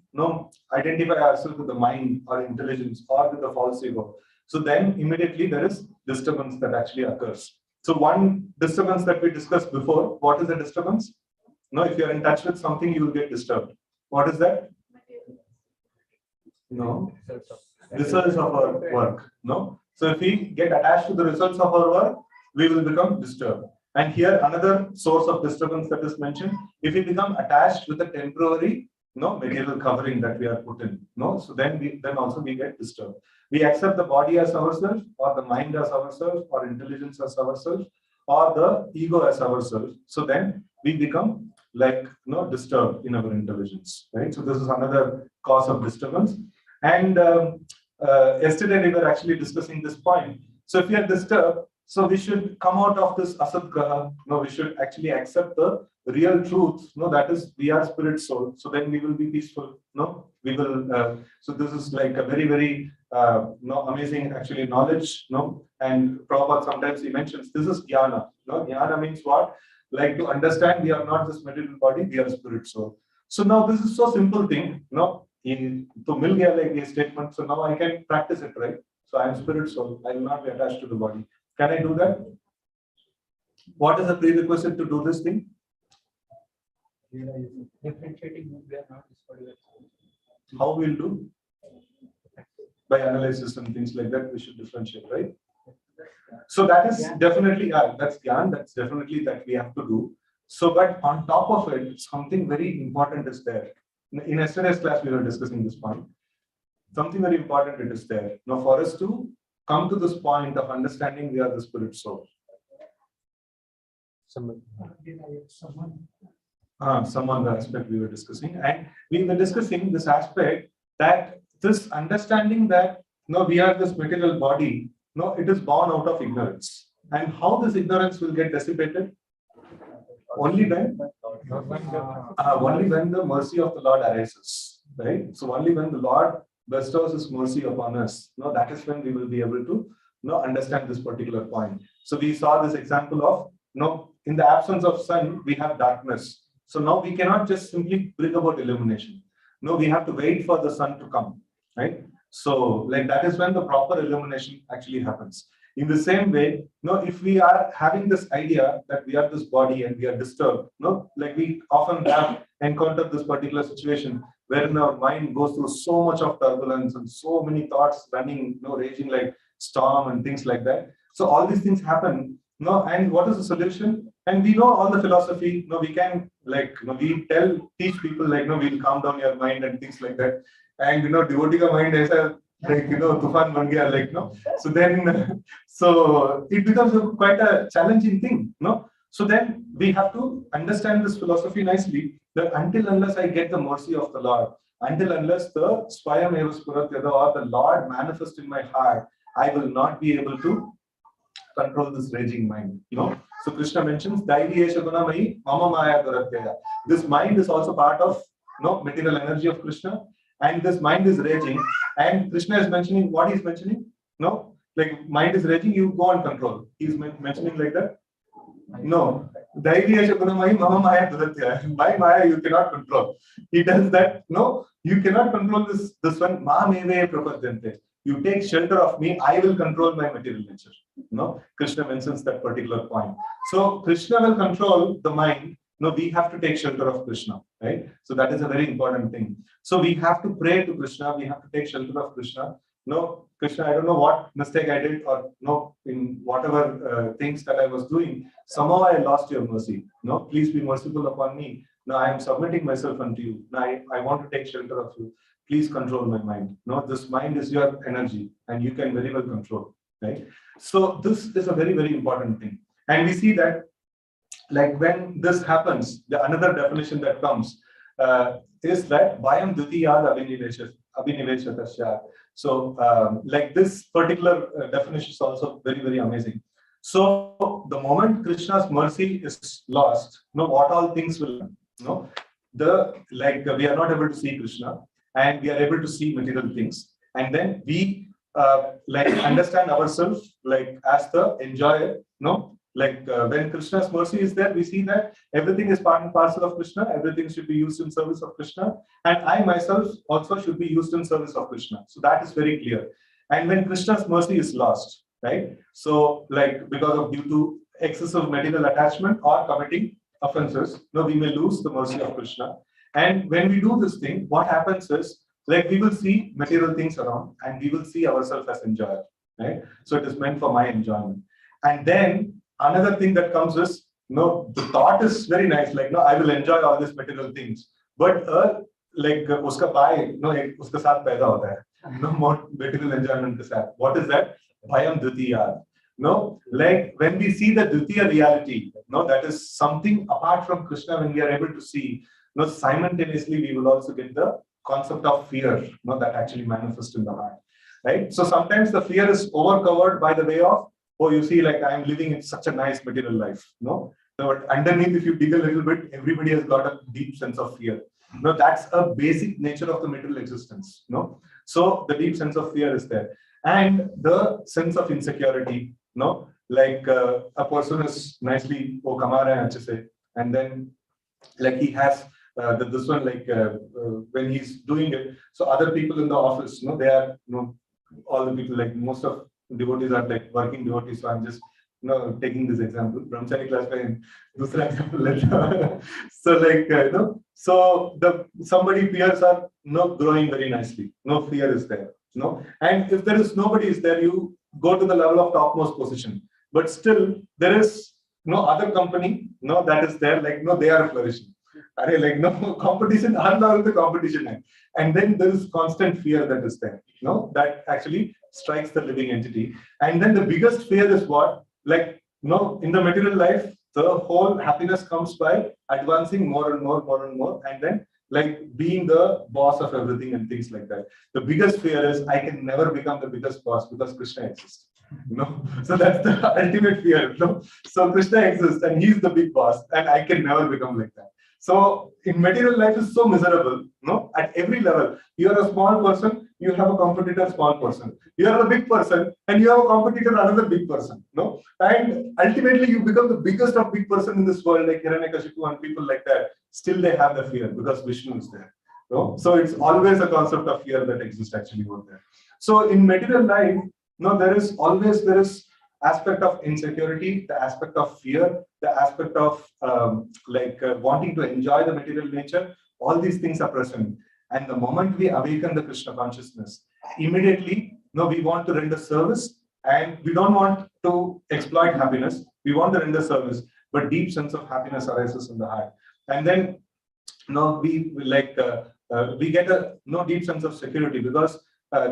identify ourselves with the mind or intelligence or with the false ego. So then immediately there is disturbance that actually occurs. So one disturbance that we discussed before, what is the disturbance? If you are in touch with something, you will get disturbed. What is that? Results of our work. So if we get attached to the results of our work, we will become disturbed. And here another source of disturbance that is mentioned, if we become attached with a temporary material covering that we are put in, so then also we get disturbed. We accept the body as ourselves, or the mind as ourselves, or intelligence as ourselves, or the ego as ourselves. So then we become like disturbed in our intelligence, right? So this is another cause of disturbance. And yesterday we were actually discussing this point. So if we are disturbed, so we should come out of this asad graha. We should actually accept the real truth. That is, we are spirit soul. So then we will be peaceful. We will. So this is like a very, very amazing actually knowledge. And Prabhupada sometimes he mentions this is jnana. Jnana means what? like to understand we are not this material body, we are spirit soul. So now this is so simple thing, to mil gaya like a statement. So now I can practice it, right? So I am spirit soul. I will not be attached to the body. Can I do that? What is the prerequisite to do this thing? Differentiating we are not discarded. How we'll do? By analysis and things like that, we should differentiate, right? So that is definitely, that's Gyan, that's definitely that we have to do. So, but on top of it, something very important is there. In yesterday's class, we were discussing this point. Something very important it is there. Now, for us to come to this point of understanding we are the spirit soul. Some other aspect we were discussing, and we were discussing this aspect that this understanding that we are this material body, it is born out of ignorance. And how this ignorance will get dissipated? Only when the mercy of the Lord arises, right? So only when the Lord bestows His mercy upon us, that is when we will be able to understand this particular point. So we saw this example of in the absence of sun, we have darkness. So now we cannot just simply bring about illumination. No, we have to wait for the sun to come, right? So like that is when the proper illumination actually happens. In the same way, if we are having this idea that we are this body and we are disturbed, like we often have encountered this particular situation wherein our mind goes through so much of turbulence and so many thoughts running, raging like storm and things like that. So all these things happen. And what is the solution? And we know all the philosophy. We can we teach people we'll calm down your mind and things like that. And devotee ka mind is tufan ban gaya, So then, so it becomes quite a challenging thing, So then we have to understand this philosophy nicely. That until unless I get the mercy of the Lord, until unless the Swayam Eva Spuratyada or the Lord manifests in my heart, I will not be able to control this raging mind. So Krishna mentions Daiviyesha Gunamai Mama Maya Duratyaya. This mind is also part of material energy of Krishna, and this mind is raging. And Krishna is mentioning what he's mentioning. Like mind is raging, you go and control. He's mentioning like that. No. Daiviyesha Gunamai Mama Maya Duratyaya. My Maya you cannot control. He does that. No, you cannot control this one. Ma meve prapadyante. You take shelter of me, I will control my material nature. Krishna mentions that particular point. So Krishna will control the mind. We have to take shelter of Krishna, right? So that is a very important thing. So we have to pray to Krishna. We have to take shelter of Krishna. Krishna, I don't know what mistake I did, or in whatever things that I was doing, somehow I lost your mercy. Please be merciful upon me. Now I am submitting myself unto you. Now I want to take shelter of you. Please control my mind. This mind is your energy and you can very well control, right? So this is a very, very important thing. And we see that like when this happens, the another definition that comes is that Vayam Dutiyad Abhiniveshatasya. So like this particular definition is also very, very amazing. So the moment Krishna's mercy is lost, what all things will happen? We are not able to see Krishna, and we are able to see material things, and then we understand ourselves as the enjoyer. When Krishna's mercy is there, we see that everything is part and parcel of Krishna. Everything should be used in service of Krishna, and I myself also should be used in service of Krishna. So that is very clear. And when Krishna's mercy is lost, right? So because of due to excessive material attachment or committing offenses, we may lose the mercy of Krishna. And when we do this thing, what happens is we will see material things around and we will see ourselves as enjoyer, right? So it is meant for my enjoyment. And then another thing that comes is, the thought is very nice, I will enjoy all these material things. But uska bhai, uska saath paida hota hai. No more material enjoyment ke saath. What is that? Bhayam Dutiyad. When we see the Dutiya reality, that is something apart from Krishna. When we are able to see, simultaneously we will also get the concept of fear, that actually manifests in the heart, right? So sometimes the fear is overcovered by the way of, oh, you see, I am living in such a nice material life, But underneath, if you dig a little bit, everybody has got a deep sense of fear. That's a basic nature of the material existence, So the deep sense of fear is there, and the sense of insecurity, like a person is nicely, oh, kamara hai achhe se, and then like he has this one, like when he's doing it, so other people in the office, they are, all the people, like most of devotees are like working devotees. So I'm just, taking this example. Brahmachari class by dusra example. So like, so somebody peers are growing very nicely. No fear is there. And if there is nobody is there, you go to the level of topmost position. But still, there is no other company, that is there. Like, they are flourishing. Like no competition, unlevel the competition. And then there is constant fear that is there, that actually strikes the living entity. And then the biggest fear is what? Like, in the material life, the whole happiness comes by advancing more and more, and then like being the boss of everything and things like that. The biggest fear is I can never become the biggest boss because Krishna exists. So that's the ultimate fear. So Krishna exists and he's the big boss, and I can never become like that. So in material life is so miserable, at every level. You are a small person, you have a competitor, small person. You are a big person and you have a competitor, another big person. And ultimately you become the biggest of big person in this world, like Hiranyakashipu and people like that. Still they have the fear because Vishnu is there. So it's always a concept of fear that exists actually over there. So in material life, there is aspect of insecurity, the aspect of fear, the aspect of wanting to enjoy the material nature. All these things are present. And the moment we awaken the Krishna consciousness, immediately, we want to render service, and we don't want to exploit happiness. We want to render service, but deep sense of happiness arises in the heart. And then, we get a deep sense of security because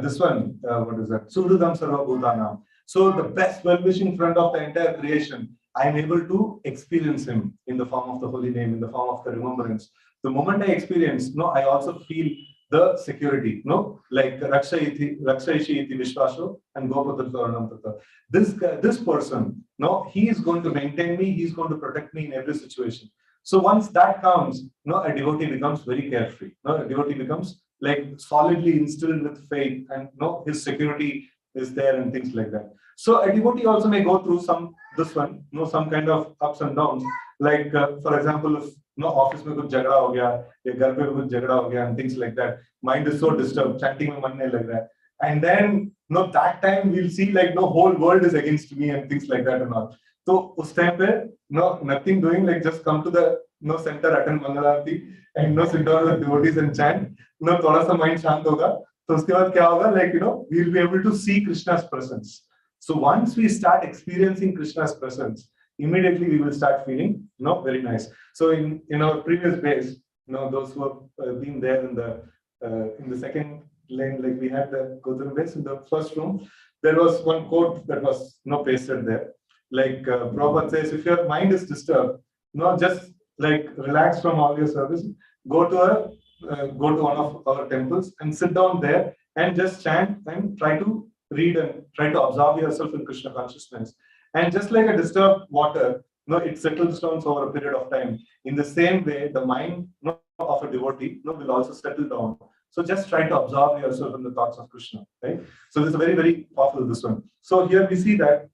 this one, what is that? Suhridam Sarva Bhutanam. So the best well-wishing friend of the entire creation, I am able to experience him in the form of the holy name, in the form of the remembrance. The moment I experience, I also feel the security, like Raksha Ishi Iti Vishwasho and Gopatra Saranam Tata. This person, he is going to maintain me, he is going to protect me in every situation. So once that comes, a devotee becomes very carefree. A devotee becomes like solidly instilled with faith, and his security is there and things like that. So a devotee also may go through some kind of ups and downs. Like for example, if office mein kuch jhagda ho gaya, ya ghar pe kuch jhagda ho gaya, and things like that. Mind is so disturbed, chanting mein man nahi lag raha hai. And then that time we'll see like whole world is against me and things like that and all. So us time pe nothing doing, like just come to the center, attend Mangalarti, and sit down with devotees and chant. Thoda sa mind shant hoga. So uske baad kya hoga, like we'll be able to see Krishna's presence. So once we start experiencing Krishna's presence, immediately we will start feeling very nice. So in our previous days, those who have been there in the second lane, like we had the Gautam base in the first room, there was one quote that was pasted there. Like Prabhupada says, if your mind is disturbed, just like relax from all your service, go to one of our temples and sit down there and just chant and try to read and try to absorb yourself in Krishna consciousness. And just like a disturbed water, it settles down over a period of time. In the same way, the mind of a devotee will also settle down. So just try to absorb yourself in the thoughts of Krishna, right? So this is very, very powerful, this one. So here we see that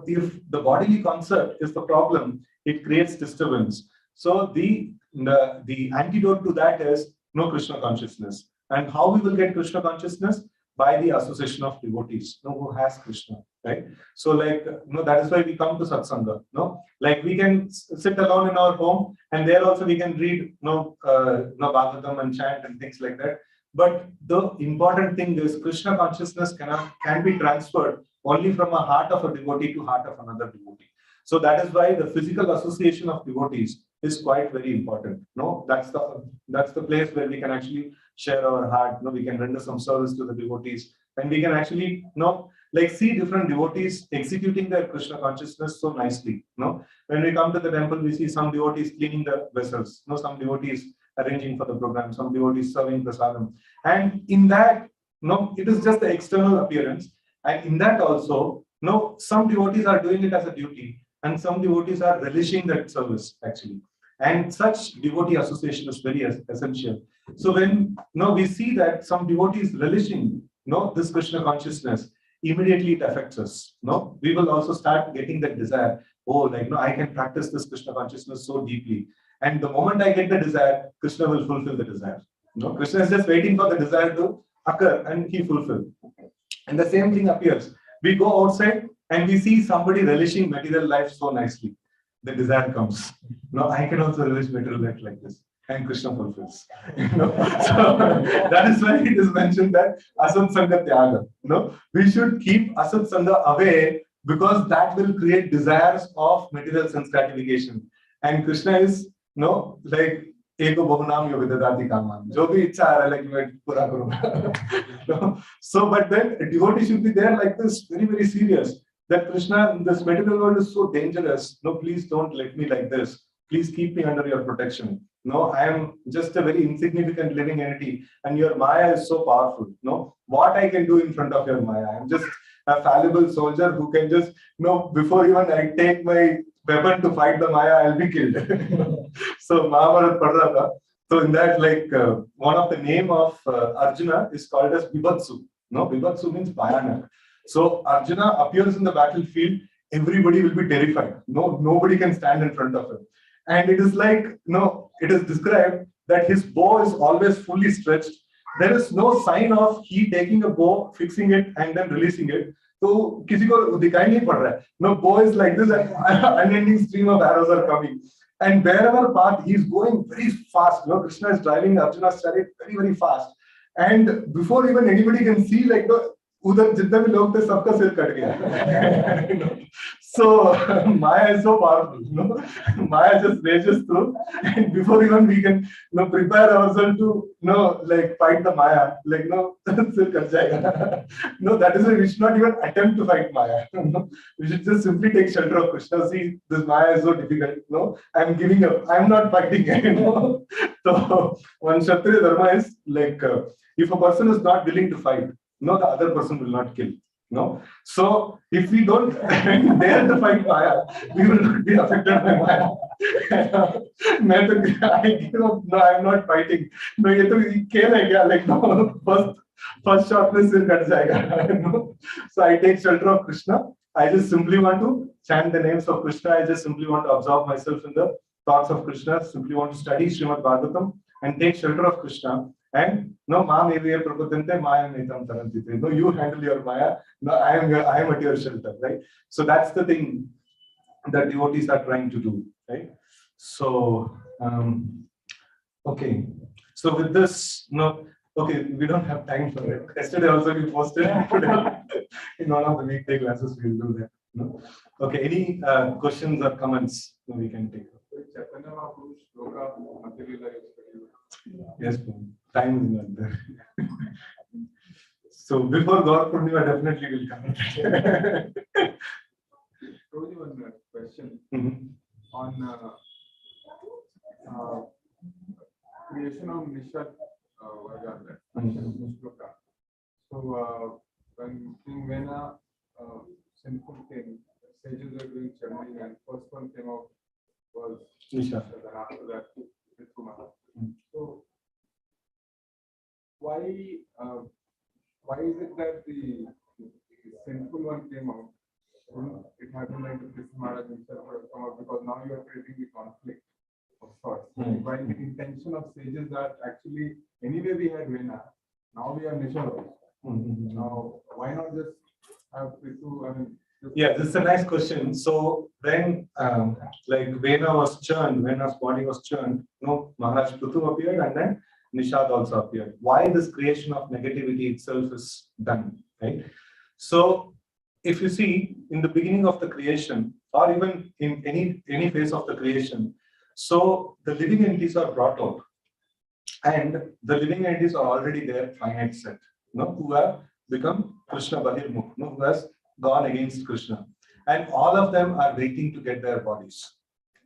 if the bodily concept is the problem, it creates disturbance. So the antidote to that is Krishna consciousness. And how we will get Krishna consciousness? By the association of devotees, who has Krishna, right? So like, that is why we come to satsanga, like we can sit alone in our home, and there also we can read, Bhagavatam and chant and things like that. But the important thing is Krishna consciousness can be transferred only from a heart of a devotee to heart of another devotee. So that is why the physical association of devotees is quite very important. That's the place where we can actually share our heart. We can render some service to the devotees, and we can actually like see different devotees executing their Krishna consciousness so nicely. When we come to the temple, we see some devotees cleaning the vessels. Some devotees arranging for the program, some devotees serving prasadam, and in that, it is just the external appearance. And in that also, some devotees are doing it as a duty, and some devotees are relishing that service actually. And such devotee association is very essential. So when we see that some devotees relishing this Krishna consciousness, immediately it affects us. No, we will also start getting that desire. Oh, like no, I can practice this Krishna consciousness so deeply. And the moment I get the desire, Krishna will fulfill the desire. No, Krishna is just waiting for the desire to occur and he fulfill. And the same thing appears. We go outside and we see somebody relishing material life so nicely. The desire comes. No, I can also relish material life like this. And Krishna fulfills. So that is why it is mentioned that Asat Sangha Tyaga. No, we should keep Asat Sangha away because that will create desires of material sense gratification. And Krishna is like ego bahunam yovidadati kaman. Jo bhi ichha aa raha hai, like मैं पूरा करूँगा. So, but then a devotee should be there like this, very, very serious. That Krishna, this material world is so dangerous. No, please don't let me like this. Please keep me under your protection. No, I am just a very insignificant living entity, and your Maya is so powerful. No, what I can do in front of your Maya? I am just a fallible soldier who can just, before even I take my weapon to fight the Maya, I'll be killed. So Mahabharat padh raha tha. So in that, like one of the name of Arjuna is called as Bibhatsu. No, Bibhatsu means Bhayanak. So Arjuna appears in the battlefield. Everybody will be terrified. No, nobody can stand in front of him. And it is like, it is described that his bow is always fully stretched. There is no sign of he taking a bow, fixing it, and then releasing it. So, किसी को दिखाई नहीं पड़ रहा है. No, bow is like this, and unending stream of arrows are coming. And wherever path, he is going very fast. Krishna is driving Arjuna's chariot very, very fast. And before even anybody can see, like, उधर जितने भी लोग थे सबका सिर cut गया. So Maya is so powerful. Maya just rages through, and before even we can prepare ourselves to like fight the Maya, like सिर cut जाएगा. No, that is why we should not even attempt to fight Maya. We should just simply take shelter of Krishna. See, this Maya is so difficult. No, I'm giving up. I'm not fighting. So one Kshatriya dharma is like if a person is not willing to fight, the other person will not kill. No, so if we don't dare to fight Maya, we will not be affected by Maya. I give up. No, I'm not fighting. No, ये तो खेल है क्या? Like no, first shot में सिर cut जाएगा. So I take shelter of Krishna. I just simply want to chant the names of Krishna. I just simply want to absorb myself in the thoughts of Krishna. Simply want to study Srimad Bhagavatam and take shelter of Krishna. And no, Ma'am, Maya Netam Tarantite. No, you handle your Maya. No, I am at your shelter, right? So that's the thing that devotees are trying to do, right? So, okay. So with this, okay, we don't have time for it. Yesterday also we posted in one of the weekday classes. We'll do that. No? Okay. Any questions or comments we can take? Yes, time is not there. So before God Purnima, definitely will come. Only one question on creation of Nishad Shloka. So when King Vena sinful came, sages were doing chanting, and first one came out was Nishad, and after that Kumar. So why is it that the sinful one came out? It happened like Krishna Maharaj himself would have come out, because now you are creating the conflict of sorts. While the intention of sages are actually, anyway we had Vena, now we have Nishad. Now why not just have Prithu? Yeah, this is a nice question. So when like Vena was churned, Vena's body was churned, Maharaj Prithu appeared and then Nishad also appeared. Why this creation of negativity itself is done, right? So if you see in the beginning of the creation, or even in any phase of the creation, so the living entities are brought out, and the living entities are already there, finite set, who have become Krishna Bahirmukh, who has gone against Krishna, and all of them are waiting to get their bodies.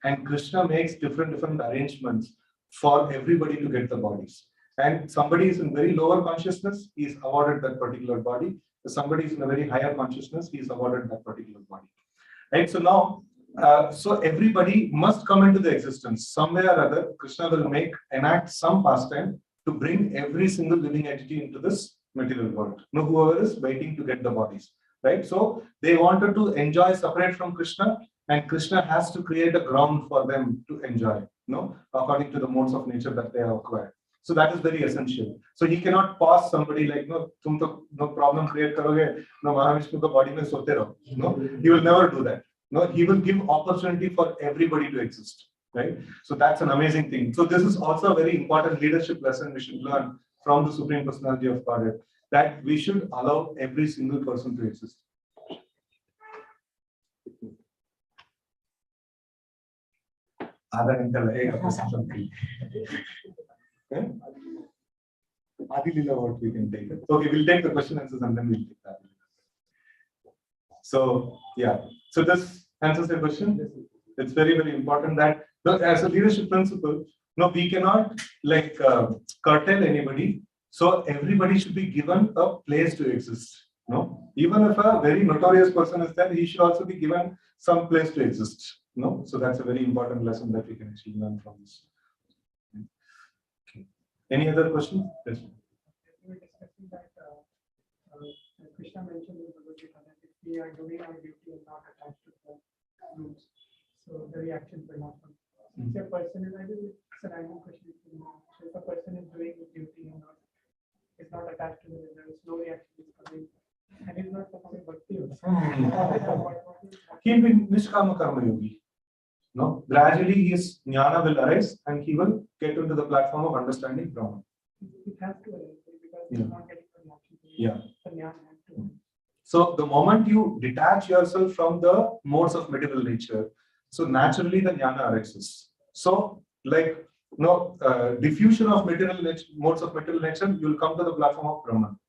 And Krishna makes different arrangements for everybody to get the bodies. And somebody is in very lower consciousness, he is awarded that particular body. Somebody is in a very higher consciousness, he is awarded that particular body. Right? So now, so everybody must come into the existence. Somewhere or other, Krishna will enact some pastime to bring every single living entity into this material world. Whoever is waiting to get the bodies. right? So they wanted to enjoy separate from Krishna, and Krishna has to create a ground for them to enjoy, according to the modes of nature that they have acquired. So that is very essential. So he cannot pause somebody like, no, tum to no problem create karoge, no Mahavishnu ka body mein sote raho. No, he will never do that. No, he will give opportunity for everybody to exist, right? So that's an amazing thing. So this is also a very important leadership lesson we should learn from the Supreme Personality of Godhead, that we should allow every single person to exist. Adilila, what we can take. Okay, we'll take the question answers and then we'll take that. So, yeah. So this answers the question. It's very, very important that as a leadership principle, we cannot like curtail anybody. So everybody should be given a place to exist. Even if a very notorious person is there, he should also be given some place to exist. So that's a very important lesson that we can actually learn from this. Okay. Any other questions? Yes. We were discussing that Krishna mentioned in the Bhagavad Gita that if we are doing our duty and not attached to the rules, so the reactions will not come. If a person is, I think it's a random question. So if a person is doing his duty and is not attached to the results, no reaction is coming, and is not performing bhakti. He'll be Nishkama Karma Yogi. Gradually his jnana will arise and he will get into the platform of understanding Brahman. It has to arise because he's not getting the reaction. Yeah. The jnana has to. So the moment you detach yourself from the modes of material nature, so naturally the jnana arises. So like diffusion of material nature, modes of material nature, you will come to the platform of Brahman.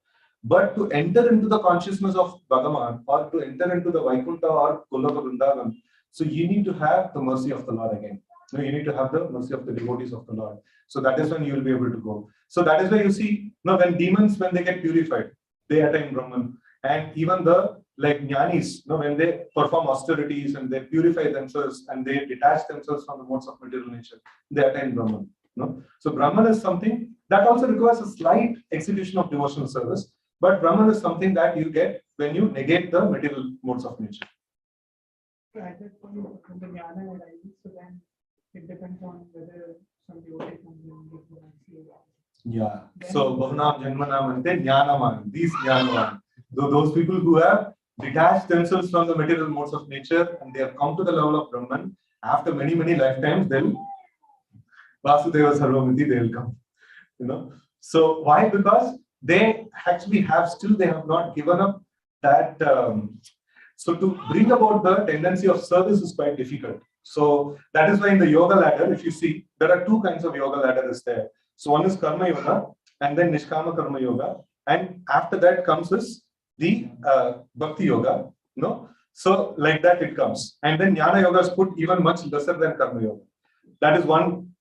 But to enter into the consciousness of Bhagavan or to enter into the Vaikuntha or Goloka Vrindavan, so you need to have the mercy of the Lord again. You need to have the mercy of the devotees of the Lord. So that is when you will be able to go. So that is why you see, when demons, when they get purified, they attain Brahman. And even the jnanis, when they perform austerities and they purify themselves and they detach themselves from the modes of material nature, they attain Brahman. So Brahman is something that also requires a slight execution of devotional service. But Brahman is something that you get when you negate the material modes of nature. At that point, when the jnana arises, so then it depends on whether some devotee comes in before and see. Yeah. So Bhavanam Janmanam Ante Jnanaman, these Jnanaman. Those people who have detached themselves from the material modes of nature and they have come to the level of Brahman, after many, many lifetimes, they'll Vasudeva Sarvamiti, they'll come. So why? Because they actually they have not given up that. So to bring about the tendency of service is quite difficult. So that is why in the yoga ladder, if you see, there are two kinds of yoga ladder is there. So one is Karma Yoga and then Nishkama Karma Yoga. And after that comes the Bhakti Yoga. So like that it comes. And then Jnana Yoga is put even much lesser than Karma Yoga. That is one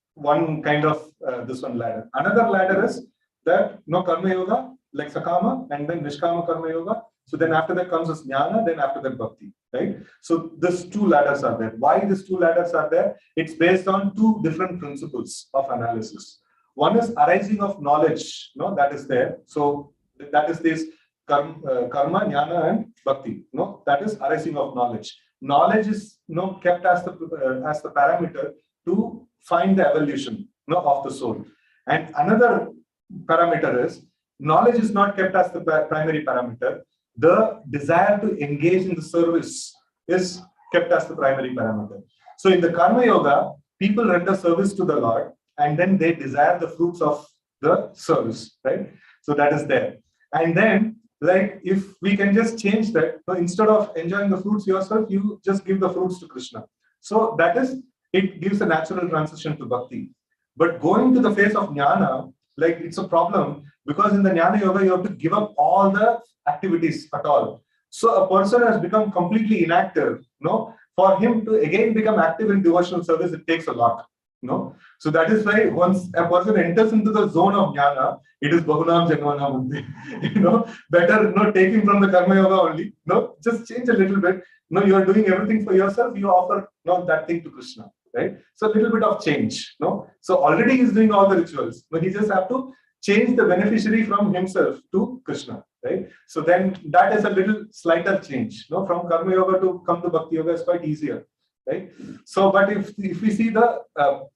kind of this one ladder. Another ladder is that Karma Yoga, like Sakama, and then Nishkama Karma Yoga. So then after that comes this Jnana, then after that Bhakti, right? So these two ladders are there. Why these two ladders are there? It's based on two different principles of analysis. One is arising of knowledge, that is there. So that is this karma, Jnana and Bhakti, that is arising of knowledge. Knowledge is kept as the parameter to find the evolution of the soul. And another parameter is knowledge is not kept as the primary parameter. The desire to engage in the service is kept as the primary parameter. So in the Karma Yoga, people render service to the Lord and then they desire the fruits of the service, right? So that is there. And then, if we can just change that, so instead of enjoying the fruits yourself, you just give the fruits to Krishna. So that is, it gives a natural transition to Bhakti. But going to the phase of Jnana, it's a problem because in the Jnana Yoga, you have to give up all the activities at all. So a person has become completely inactive. For him to again become active in devotional service, it takes a lot. So that is why once a person enters into the zone of Jnana, it is Bahunam Janmanam. Better take him from the Karma Yoga only. Just change a little bit. You are doing everything for yourself. You offer that thing to Krishna. Right? So a little bit of change. So already he is doing all the rituals. But he just have to change the beneficiary from himself to Krishna. right? So then that is a little slighter change. No, from Karma Yoga to come to Bhakti Yoga is quite easier, right? So, but if we see the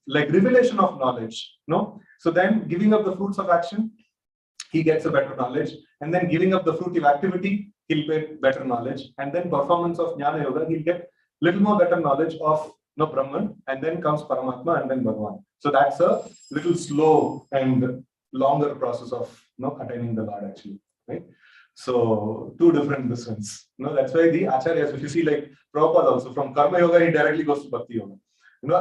like revelation of knowledge, no, so then giving up the fruits of action, he gets a better knowledge, and then giving up the fruitive activity, he'll get better knowledge, and then performance of Jnana Yoga, he'll get little more better knowledge of Brahman, and then comes Paramatma, and then Bhagavan. So that's a little slow and longer process of attaining the Lord actually, right? So two different lessons. That's why the acharyas, if you see like Prabhupada also, from Karma Yoga, he directly goes to Bhakti Yoga.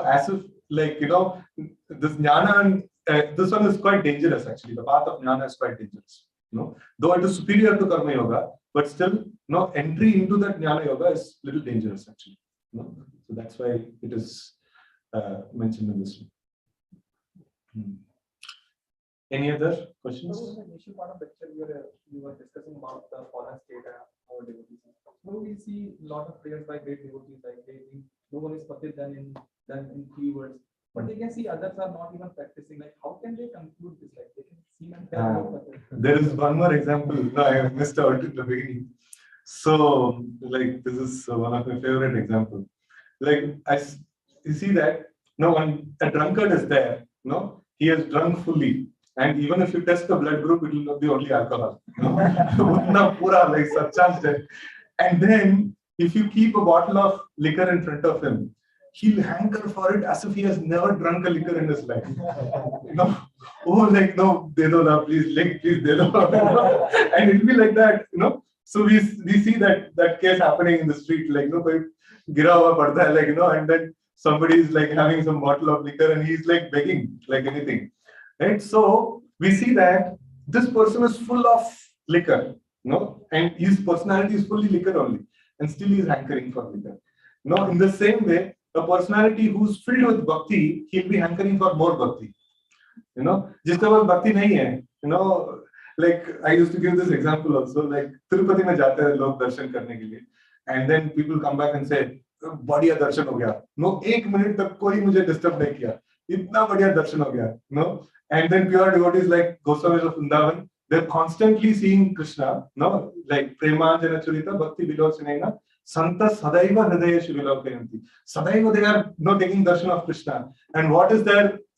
As if like, this Jnana and this one is quite dangerous actually. The path of Jnana is quite dangerous. Though it is superior to Karma Yoga, but still, entry into that Jnana Yoga is little dangerous actually. So that's why it is mentioned in this one. Any other questions? So, in the initial part of the lecture, we were discussing about the fallen state and our devotees. So we see a lot of prayers by great devotees, like they think no one is patit than in 3 words. But they can see others are not even practicing. Like, how can they conclude this? Like, they can see and tell. There is one more example. No, I missed out in the beginning. So, like, this is one of my favorite examples. Like, you see that when a drunkard is there, he has drunk fully. And even if you test the blood group, it will not be only alcohol. Like such. And then, if you keep a bottle of liquor in front of him, he'll hanker for it as if he has never drunk a liquor in his life. Oh, like, no, de do na, please, like, please, de do. And it'll be like that, So we see that case happening in the street, like, gira hua padta hai, like, and then somebody is like having some bottle of liquor and he's like begging, like anything. Right? So we see that this person is full of liquor, and his personality is fully liquor only, and still he is hankering for liquor. In the same way, a personality who's filled with bhakti, he'll be hankering for more bhakti. Jiska paas bhakti nahi hai, like I used to give this example also, like Tirupati mein jate hain log darshan karne ke liye, and then people come back and say, बढ़िया दर्शन हो गया. 1 minute तक कोई मुझे disturb नहीं किया. इतना बढ़िया दर्शन हो गया. And then pure devotees like Goswamis of Vrindavan, they're constantly seeing Krishna, like Premanjana Churita, Bhakti Vilosanena, Santa Sadaiva Hridaya Shivilokayanti. Sadaiva they are taking darshan of Krishna. And what is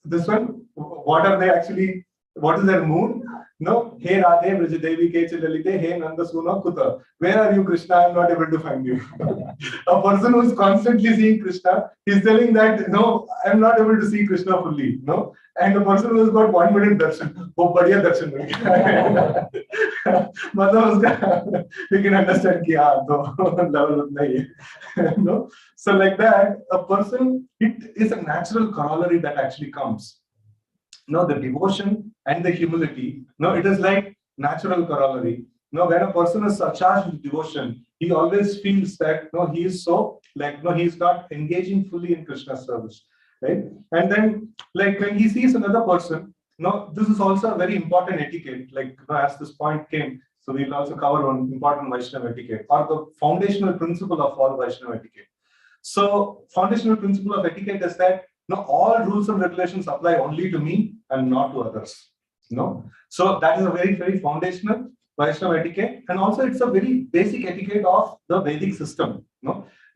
this one? What are they actually, what is their mood? Hey Radhe Vrijadevi Ke Chilalite, hey Nanda Suna Kuta. Where are you, Krishna? I'm not able to find you. A person who is constantly seeing Krishna, he's telling that, no, I'm not able to see Krishna fully. And the person who has got 1 minute darshan, oh, badhiya darshan. You can understand ki level no. So like that, a person, it is a natural corollary that actually comes. The devotion and the humility, it is like natural corollary. When a person is charged with devotion, he always feels that he is so like he's not engaging fully in Krishna's service, right? And then like when he sees another person, this is also a very important etiquette. Like as this point came, so we'll also cover one important Vaishnava etiquette, or the foundational principle of all Vaishnava etiquette. So foundational principle of etiquette is that all rules and regulations apply only to me and not to others. So that is a very, very foundational Vaishnava etiquette, and also it's a very basic etiquette of the Vedic system.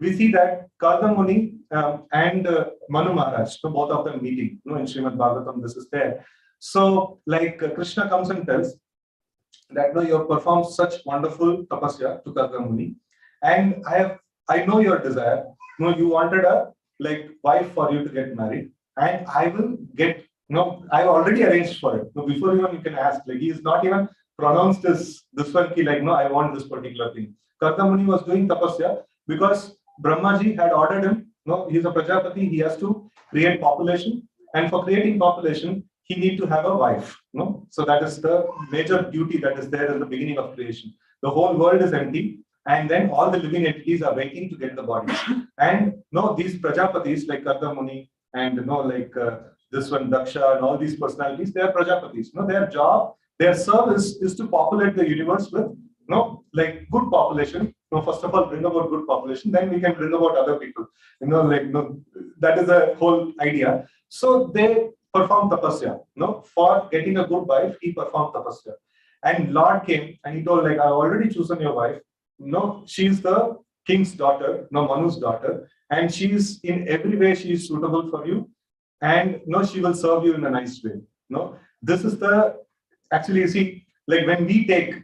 We see that Karda Muni and Manu Maharaj, both of them meeting. In Srimad Bhagavatam, this is there. So, like Krishna comes and tells that you have performed such wonderful tapasya to Karda Muni, and I know your desire. You wanted a wife for you to get married, and I will get. I've already arranged for it. Before even you can ask, he is not even pronounced this one ki I want this particular thing. Karda Muni was doing tapasya because Brahmaji had ordered him. He's a Prajapati. He has to create population, and for creating population, he need to have a wife. So that is the major duty that is there in the beginning of creation. The whole world is empty, and then all the living entities are waiting to get the bodies. And these Prajapatis like Karda Muni and this one Daksha and all these personalities, they are Prajapatis. Their job, their service is to populate the universe with good population. First of all, bring about good population, then we can bring about other people. That is the whole idea. So they perform tapasya. For getting a good wife, he performed tapasya. And Lord came and he told, like, I've already chosen your wife. No, she's the king's daughter, no, Manu's daughter, and she's in every way she's suitable for you, and no, she will serve you in a nice way. No, this is the actually, you see, like when we take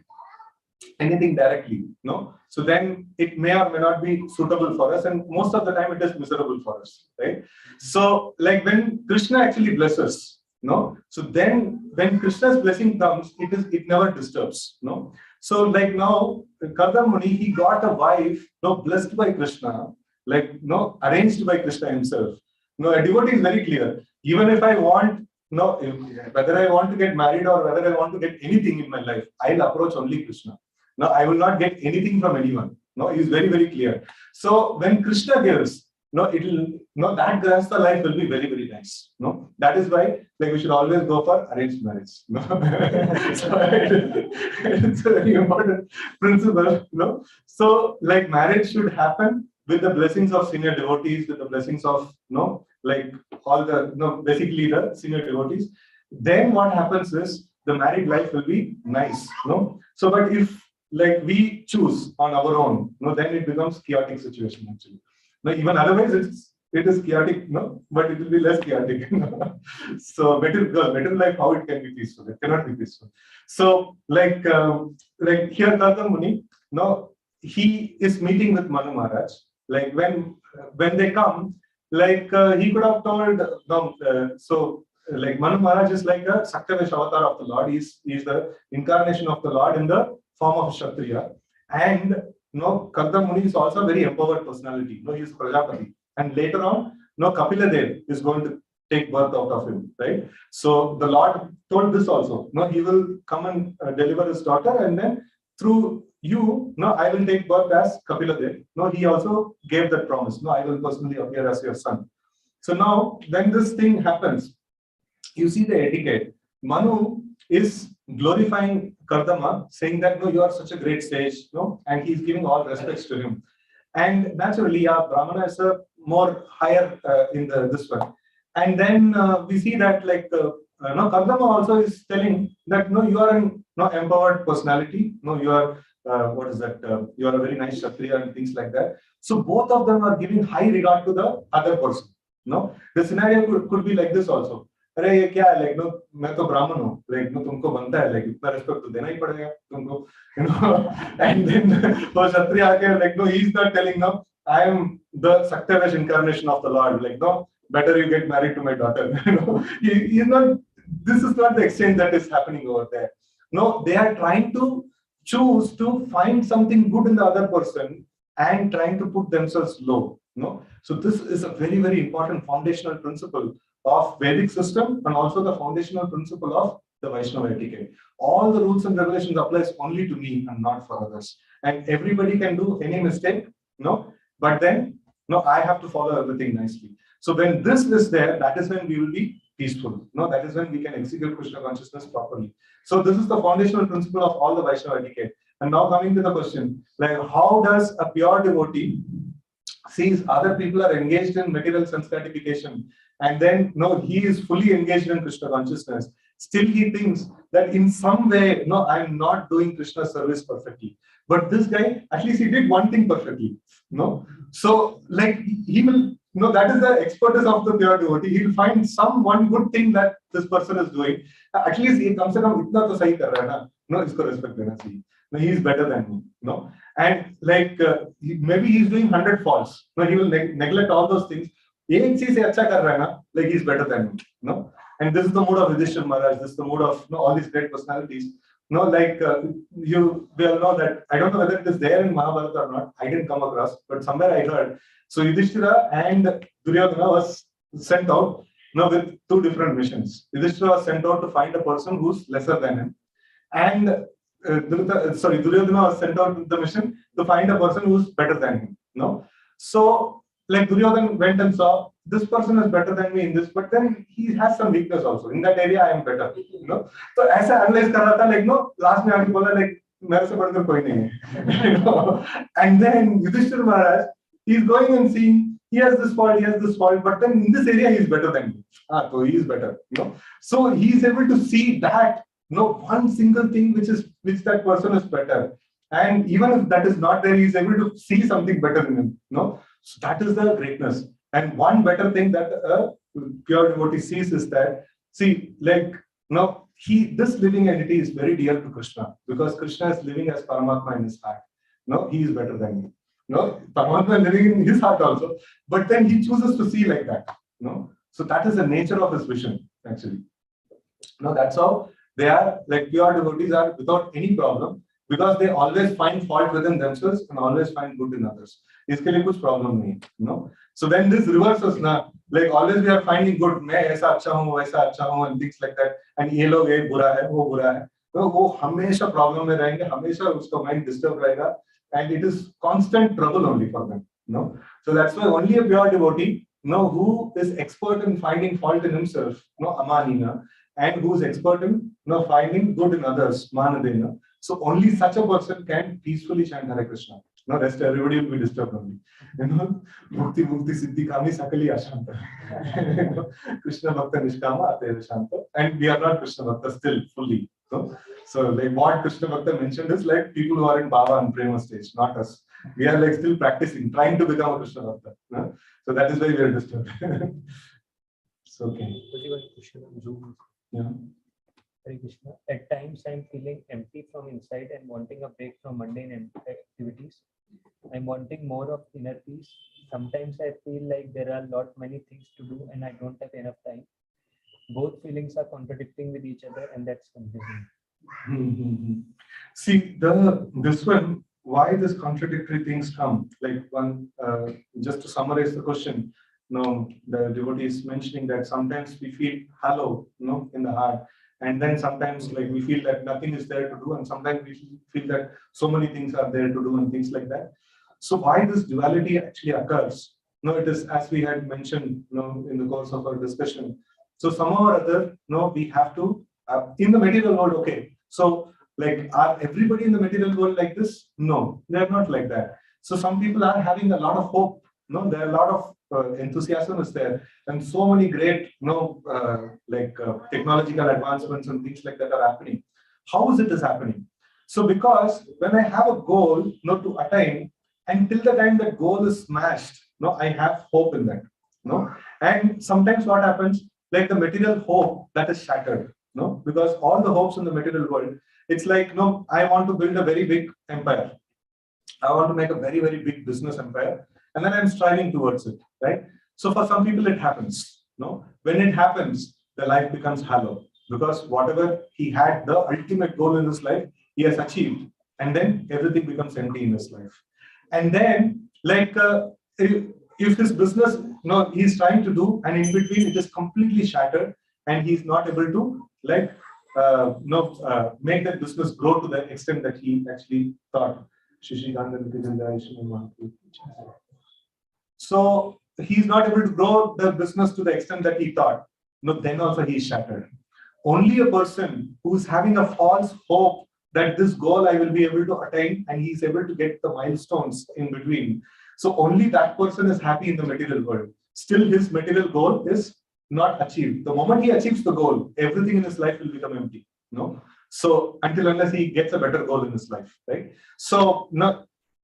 anything directly, no, so then it may or may not be suitable for us, and most of the time it is miserable for us, right? So, like when Krishna actually blesses, no, so then when Krishna's blessing comes, it never disturbs, no. So, like now, Kardam Muni, he got a wife, no, blessed by Krishna, like no, arranged by Krishna himself. No, a devotee is very clear. Even if I want, no, whether I want to get married or whether I want to get anything in my life, I'll approach only Krishna. No, I will not get anything from anyone. No, he is very, very clear. So when Krishna gives, no, it will, no, that grahastha life will be very, very nice. No, that is why, like, we should always go for arranged marriage. No? So it's a very important principle. No, so like marriage should happen with the blessings of senior devotees, with the blessings of, no, like all the, no, basically the senior devotees. Then what happens is the married life will be nice. No, so but if like we choose on our own, no, then it becomes chaotic situation actually. No, even otherwise it is chaotic, no, but it will be less chaotic. So better life, how it can be peaceful? It cannot be peaceful. So like here Gautam Muni, no, he is meeting with Manu Maharaj. Like when they come, like he could have told no, so like Manu Maharaj is like a Sakyavesh avatar of the Lord. He's the incarnation of the Lord in the form of Kshatriya. And no, Kardam Muni is also a very empowered personality. No, he is Prajapati. And later on, no, Kapila Dev is going to take birth out of him, right? So the Lord told this also. No, he will come and deliver his daughter, and then through you, no, I will take birth as Kapila Dev. No, he also gave that promise. No, I will personally appear as your son. So now, when this thing happens, you see the etiquette. Manu is glorifying Kardama, saying that, no, you are such a great sage, no, and he's giving all respects to him. And naturally, Brahmana is a more higher in this one. And then we see that, like, no, Kardama also is telling that, no, you are an empowered personality, no, you are, what is that, you are a very nice Kshatriya and things like that. So both of them are giving high regard to the other person. No, the scenario could be like this also. अरे ये क्या है, like, no, मैं तो ब्राह्मण हूँ, like, no, तुमको बनता है, like, इतना respect तो देना ही पड़ेगा तुमको, you know. And then वो क्षत्रिय आके, like, no, he's not telling, no, I am the Sakyavesh incarnation of the Lord, like, no, better you get married to my daughter. You know, he's not. This is not the exchange that is happening over there. No, they are trying to choose to find something good in the other person and trying to put themselves low. No, so this is a very, very important foundational principle of Vedic system, and also the foundational principle of the Vaishnava etiquette. All the rules and regulations applies only to me and not for others. And everybody can do any mistake, no, but then, no, I have to follow everything nicely. So when this is there, that is when we will be peaceful. No, that is when we can execute Krishna consciousness properly. So this is the foundational principle of all the Vaishnava etiquette. And now coming to the question, like, how does a pure devotee sees other people are engaged in material sense gratification, and then, no, he is fully engaged in Krishna consciousness. Still he thinks that in some way, no, I'm not doing Krishna service perfectly. But this guy, at least he did one thing perfectly. No, so like he will, no, that is the expertise of the pure devotee. He will find some one good thing that this person is doing. At least he comes and itna to sahi kar raha hai na. No, isko respect dena chahiye. No, he is better than me. No, and like maybe he's doing 100 faults. No, he will neglect all those things. Like he's better than me. No, and this is the mood of Yudhishthira Maharaj. This is the mood of, no, all these great personalities. No, like we all know that. I don't know whether it is there in Mahabharata or not. I didn't come across, but somewhere I heard. So Yudhishthira and Duryodhana was sent out, with two different missions. Yudhishthira was sent out to find a person who's lesser than him, and Duryodhana was sent out with the mission to find a person who's better than him. No, so like Duryodhana went and saw, this person is better than me in this, but then he has some weakness also. In that area, I am better. So as I analyze कर रहा था, like, no, last में आके बोला, like, मेरे से बढ़कर कोई नहीं है. And then Yudhishthira Maharaj, he's going and seeing, he has this fault, but then in this area he is better than me. So he is better. So he is able to see that no one single thing which that person is better. And even if that is not there, he is able to see something better in him. No, so that is the greatness. And one better thing that a pure devotee sees is that, see, like, no, this living entity is very dear to Krishna, because Krishna is living as Paramatma in his heart. No, he is better than me. No, Paramatma is living in his heart also, but then he chooses to see like that. No, so that is the nature of his vision, actually. No, that's how they are, like pure devotees are without any problem, because they always find fault within themselves and always find good in others. इसके लिए कुछ problem नहीं, no. So when this reverses ना, like always we are finding good, मैं ऐसा अच्छा हूँ, वैसा अच्छा हूँ, and things like that, and ये लोग ये बुरा है, वो बुरा है, तो वो हमेशा problem में रहेंगे, हमेशा उसका mind disturb रहेगा, and it is constant trouble only for them, no. So that's why only a pure devotee, no, who is expert in finding fault in himself, no, amanina, and who is expert in, no, finding good in others, manadena. So only such a person can peacefully chant Hare Krishna. No, rest everybody will be disturbed only. You know, Mukti Mukti Siddhi Kami Sakali Ashanta. Krishna Bhakta Nishkama Ate Shanta. And we are not Krishna Bhakta still fully. No? So like what Krishna Bhakta mentioned is like people who are in Bhava and Prema stage, not us. We are like still practicing, trying to become a Krishna Bhakta. No? So that is why we are disturbed. So okay. Yeah. Hare Krishna. At times, I'm feeling empty from inside and wanting a break from mundane activities. I'm wanting more of inner peace. Sometimes I feel like there are many things to do and I don't have enough time. Both feelings are contradicting with each other, and that's confusing. See, this one, why this contradictory things come? Like one, just to summarize the question, the devotee is mentioning that sometimes we feel hollow, in the heart. And then sometimes like we feel that nothing is there to do, and sometimes we feel that so many things are there to do and things like that. So why this duality actually occurs? It is as we had mentioned, in the course of our discussion. So somehow or other, we have to in the material world. Okay, so like are everybody in the material world like this? No, they are not like that. So some people are having a lot of hope. There are a lot of enthusiasm is there, and so many great, technological advancements and things like that are happening. How is it is happening? So because when I have a goal, to attain, until the time that goal is smashed, I have hope in that. And sometimes what happens, like the material hope that is shattered, because all the hopes in the material world, it's like, I want to build a very big empire. I want to make a very, very big business empire. And then I'm striving towards it, right? So for some people, it happens. When it happens, the life becomes hollow, because whatever he had, the ultimate goal in his life, he has achieved, and then everything becomes empty in his life. And then, like, if his business, he's trying to do, and in between it is completely shattered, and he's not able to, like, make that business grow to the extent that he actually thought. So he's not able to grow the business to the extent that he thought. Then also he's shattered. Only a person who's having a false hope that this goal I will be able to attain, and he's able to get the milestones in between. So only that person is happy in the material world. Still his material goal is not achieved. The moment he achieves the goal, everything in his life will become empty. So unless he gets a better goal in his life, right? So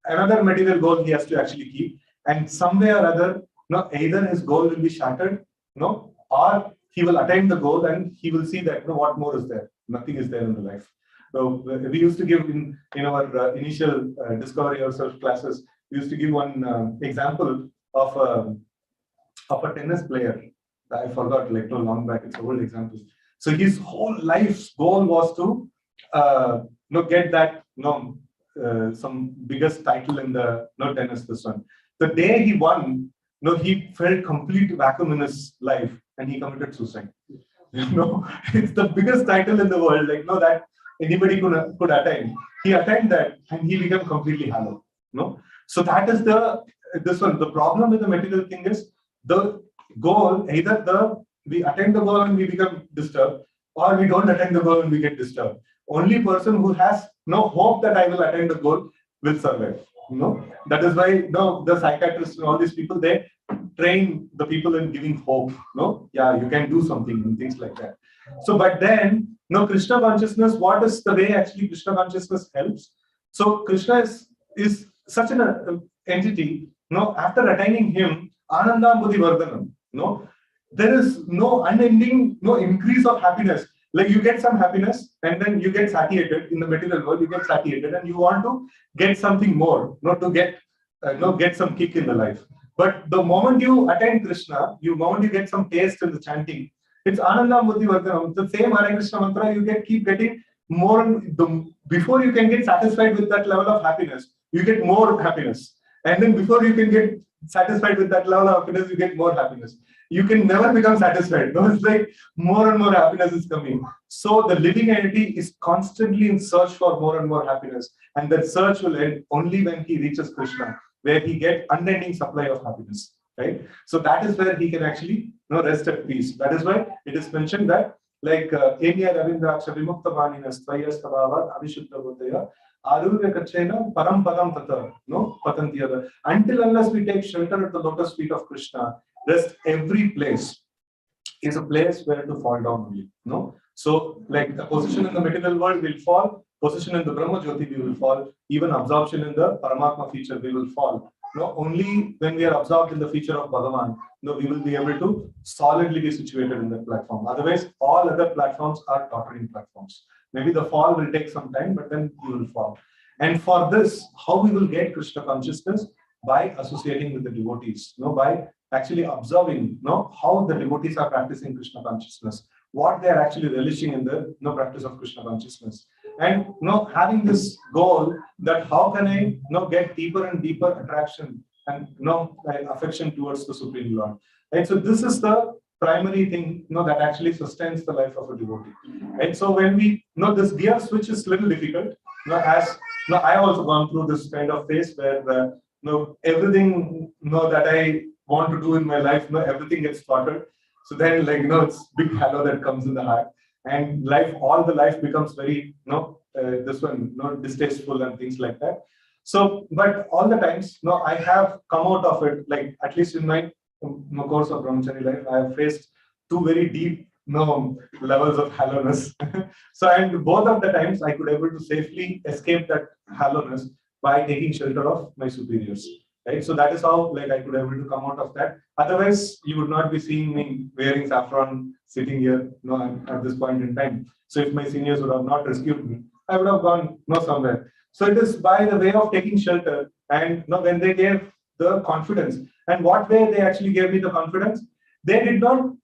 another material goal he has to actually keep. And some way or other, either his goal will be shattered, or he will attain the goal and he will see that what more is there? Nothing is there in the life. So we used to give in our initial discovery ourselves classes, we used to give one example of a tennis player. I forgot, long back. It's an old example. So his whole life's goal was to get that some biggest title in the tennis. This one. The day he won, he felt complete vacuum in his life, and he committed suicide. It's the biggest title in the world, that anybody could attain. He attained that, and he became completely hollow. So that is this one. The problem with the material thing is the goal. Either we attain the goal and we become disturbed, or we don't attain the goal and we get disturbed. Only person who has no hope that I will attain the goal will survive. That is why the psychiatrists and all these people, they train the people in giving hope. Yeah, you can do something and things like that. So, but then no, Krishna consciousness, what is the way actually Krishna consciousness helps? So Krishna is such an entity, no, after attaining him, Ananda Buddhi Vardhanam, no, there is no unending, no increase of happiness. Like you get some happiness and then you get satiated in the material world, you get satiated and you want to get something more, not to get, get some kick in the life. But the moment you attain Krishna, moment you get some taste in the chanting, it's Ananda Buddhi Vardhanam. The same Hare Krishna mantra, you keep getting more, before you can get satisfied with that level of happiness, you get more happiness. And then before you can get satisfied with that level of happiness, you get more happiness. You can never become satisfied. No, it's like more and more happiness is coming. So the living entity is constantly in search for more and more happiness. And that search will end only when he reaches Krishna, where he gets unending supply of happiness. Right? So that is where he can actually rest at peace. That is why it is mentioned that like Enya Ravindraksha Vimukta Vanina Svaya Stavavat Avishutta Bhutaya Arurya Kachena Param Padam Tata, no Patantiyada. Until unless we take shelter at the lotus feet of Krishna, rest every place is a place where to fall down only. No? So like the position in the material world will fall, position in the Brahma Jyoti we will fall, even absorption in the Paramatma feature we will fall. No, only when we are absorbed in the feature of Bhagavan, we will be able to solidly be situated in that platform. Otherwise, all other platforms are tottering platforms. Maybe the fall will take some time, but then we will fall. And for this, how we will get Krishna consciousness? By associating with the devotees, by actually observing how the devotees are practicing Krishna consciousness, what they are actually relishing in the practice of Krishna consciousness. And having this goal that how can I get deeper and deeper attraction and affection towards the Supreme Lord. Right? So this is the primary thing that actually sustains the life of a devotee. And so when we this gear switch is little difficult. As I also gone through this kind of phase where everything that I want to do in my life, everything gets thwarted. So then it's big halo that comes in the heart. And all the life becomes very, this one, distasteful and things like that. So, but all the times, I have come out of it, like at least in my course of brahmachari life, I have faced two very deep, levels of hollowness. So, and both of the times I could able to safely escape that hollowness by taking shelter of my superiors. Right, so that is how I could able to come out of that. Otherwise, you would not be seeing me wearing saffron sitting here, at this point in time. So if my seniors would have not rescued me, I would have gone somewhere. So it is by the way of taking shelter, and when they gave the confidence, and what way they actually gave me the confidence, they did not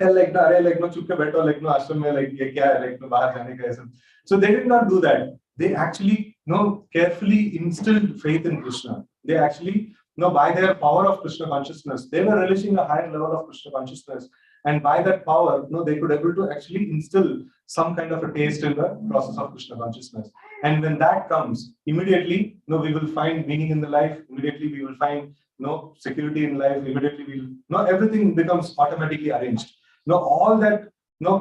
tell chup ke baitho, ashram mein ye kya hai, bahar jane ka aisa. So they did not do that. They actually carefully instilled faith in Krishna. They actually, by their power of Krishna consciousness, they were relishing a higher level of Krishna consciousness. And by that power, they could able to actually instill some kind of a taste in the process of Krishna consciousness. And when that comes, immediately, we will find meaning in the life. Immediately, we will find security in life. Immediately, we will, everything becomes automatically arranged. All that,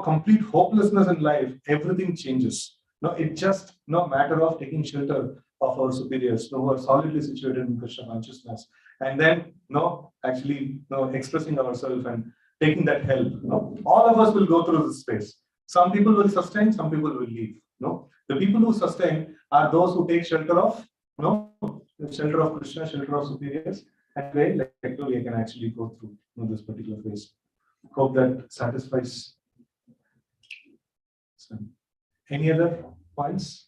complete hopelessness in life, everything changes. It's just matter of taking shelter of our superiors, who are solidly situated in Krishna consciousness, and then actually expressing ourselves and taking that help. All of us will go through this space. Some people will sustain, some people will leave. The people who sustain are those who take shelter of the shelter of Krishna, shelter of superiors, and they they can actually go through this particular phase. Hope that satisfies. So, any other points?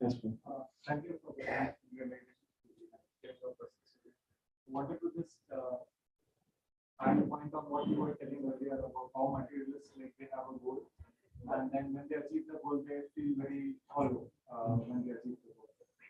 Yes, please. Thank you for the wanted to just add a point on what you were telling earlier about how materialists they have a goal, and then when they achieve the goal, they feel very hollow when they achieve the goal.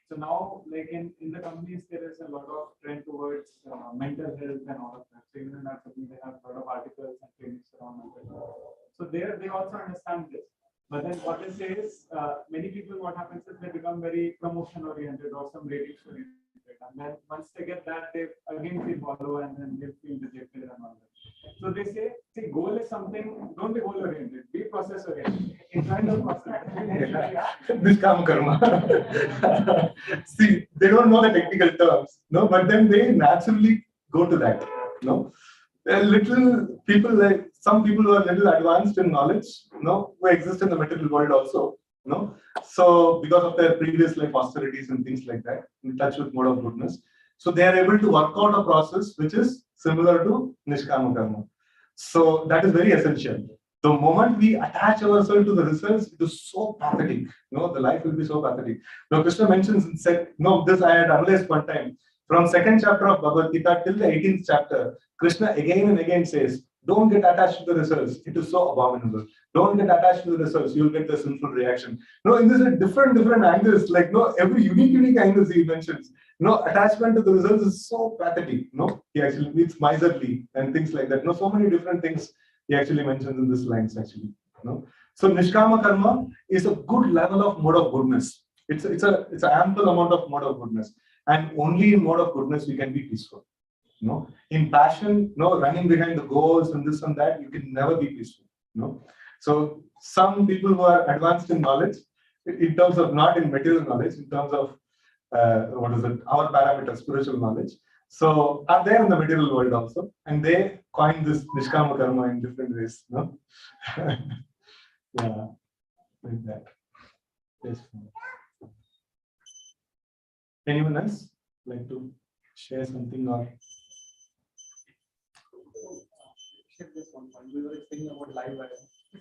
So now, in the companies, there is a lot of trend towards mental health and all of that. So even in that company, they have a lot of articles and trainings around mental health. So there, they also understand this. But then what they say is, many people, what happens is they become very promotion oriented or some ratings oriented. And then once they get that, they again feel hollow and then they feel rejected and all that. So they say, see, goal is something, don't be goal oriented, be process oriented. Enjoy the process. Niskam karma. See, they don't know the technical terms, but then they naturally go to that. A little people like some people who are little advanced in knowledge, who exist in the material world also, so because of their previous life austerities and things like that, in touch with mode of goodness, so they are able to work out a process which is similar to Nishkama Karma. So that is very essential. The moment we attach ourselves to the results, it is so pathetic. The life will be so pathetic. Now, Krishna mentions in this I had analyzed one time. From second chapter of Bhagavad Gita till the 18th chapter, Krishna again and again says, don't get attached to the results. It is so abominable. Don't get attached to the results. You'll get the sinful reaction. In this different angles, like every unique angles he mentions. Attachment to the results is so pathetic. He actually means miserly and things like that. So many different things he actually mentions in this lines actually. So Nishkama Karma is a good level of mode of goodness. It's an ample amount of mode of goodness. And only in mode of goodness we can be peaceful. In passion, running behind the goals and this and that, you can never be peaceful. So some people who are advanced in knowledge, in terms of not in material knowledge, in terms of our parameter, spiritual knowledge. So are there in the material world also, and they coin this Nishkama Karma in different ways. Yeah, like that. Yes. Anyone else like to share something or? Shift this one point. We were explaining about live wire.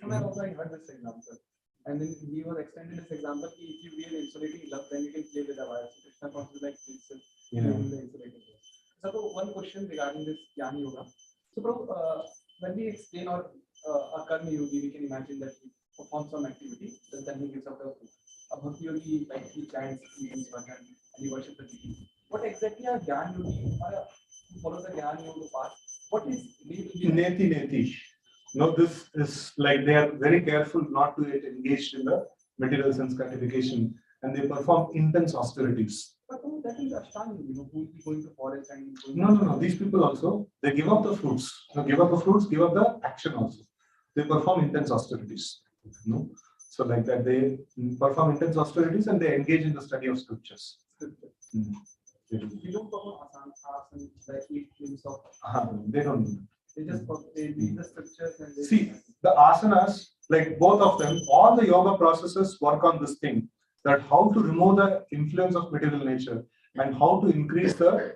Somewhere also I heard this example. And then he was extending this example. If you wear insulating glove, then you can play with the wire. So Krishna considers like himself wearing the insulating glove. So one question regarding this Jnana Yoga. So when we explain a Karma Yogi, we can imagine that he performs some activity, then he gives up the food. A Bhakti Yogi, like he chants, he means bhajan, and he worships the deity. What exactly a Jnana Yogi who follows the Jnana Yoga path? What is Neti. This is like they are very careful not to get engaged in the material sense gratification, and they perform intense austerities. But that is Ashtanga, who will be going to forest and No. These people also, they give up the fruits. Give up the fruits, give up the action also. They perform intense austerities. So like that, they perform intense austerities and they engage in the study of scriptures. We don't perform asana like 8 limbs of. They don't. They just they read the scriptures and they see the asanas, like both of them, all the yoga processes work on this thing, that how to remove the influence of material nature and how to increase the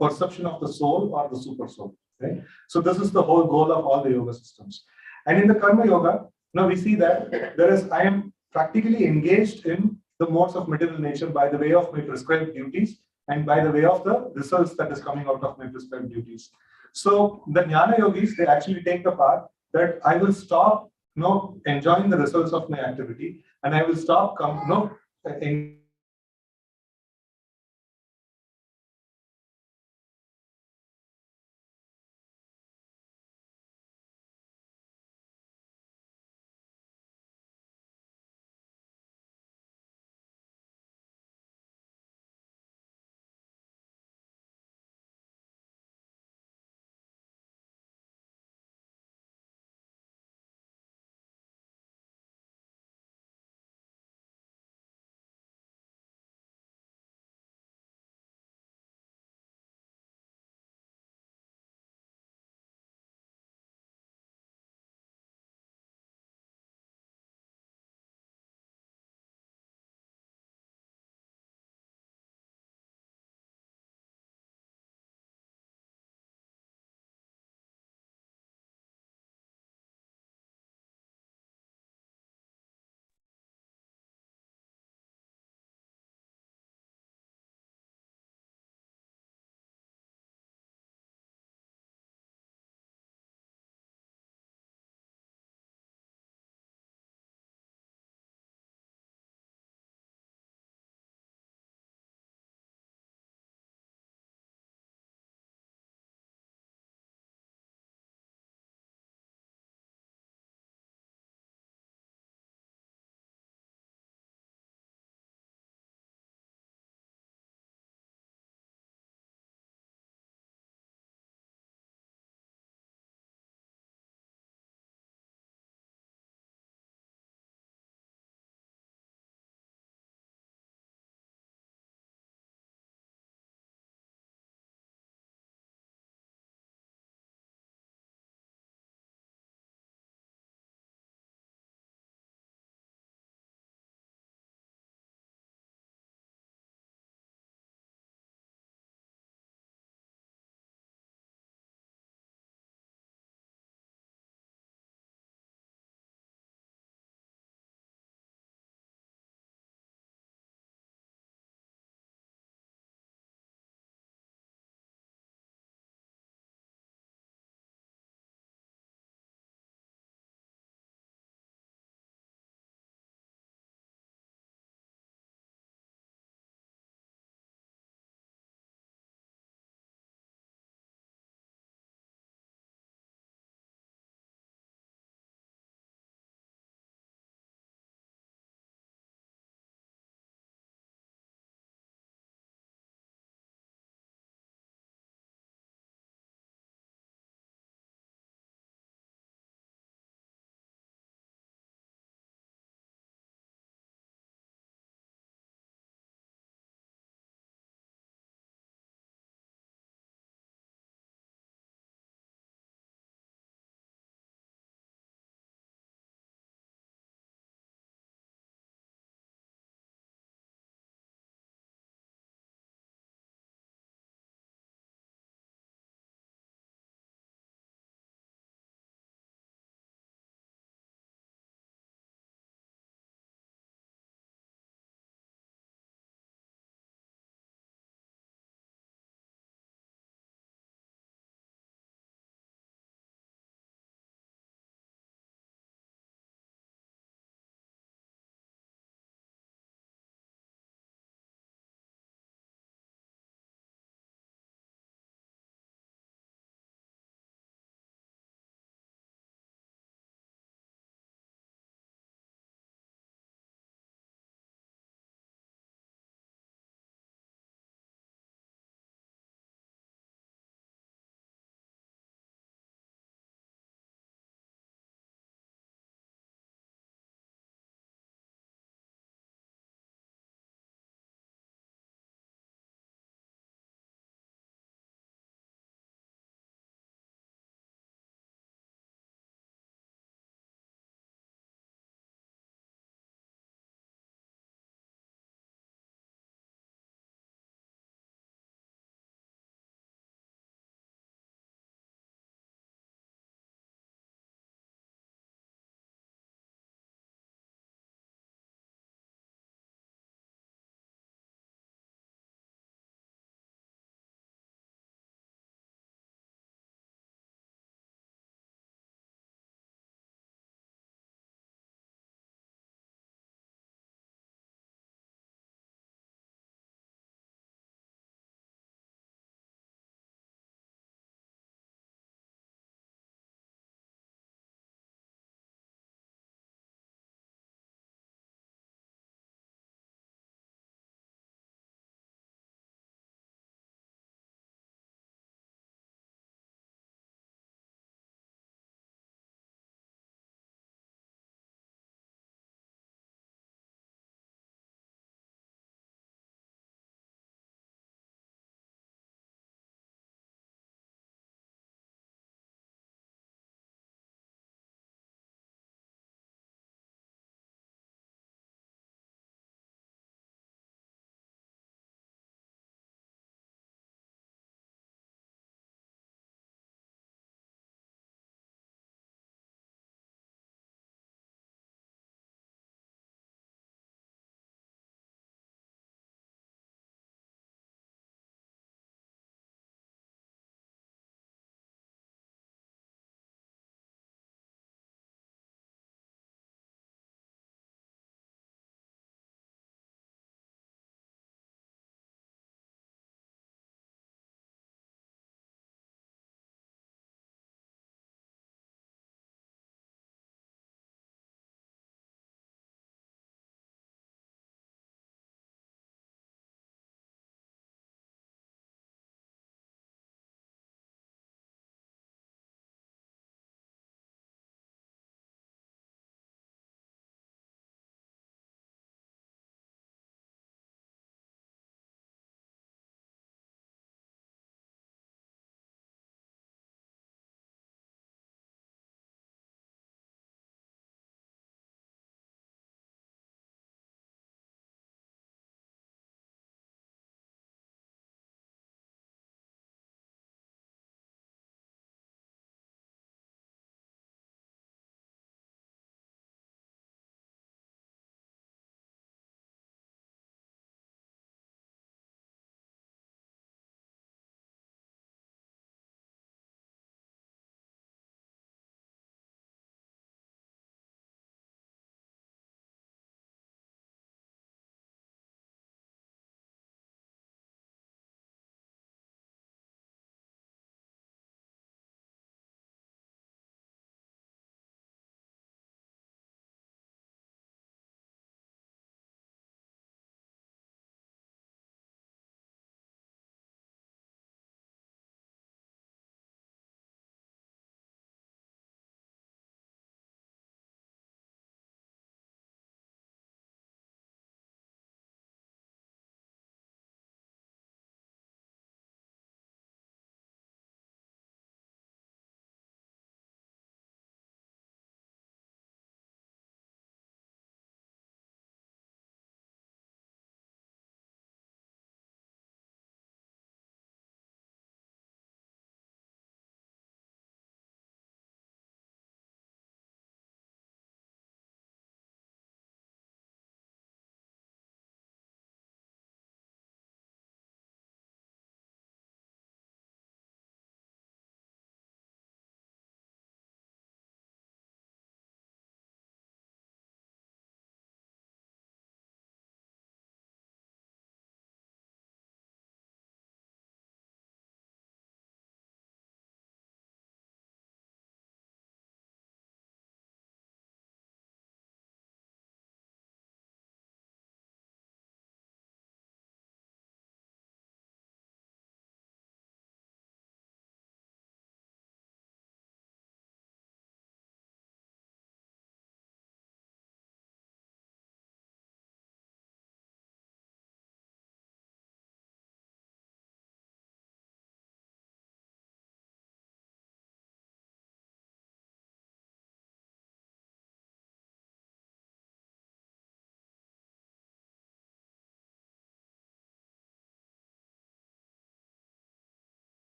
perception of the soul or the super soul. Right? So this is the whole goal of all the yoga systems. And in the karma yoga, now we see that I am practically engaged in the modes of material nature by the way of my prescribed duties and by the way of the results that is coming out of my prescribed duties. So the Jnana Yogis, they actually take the path that I will stop enjoying the results of my activity, and I will stop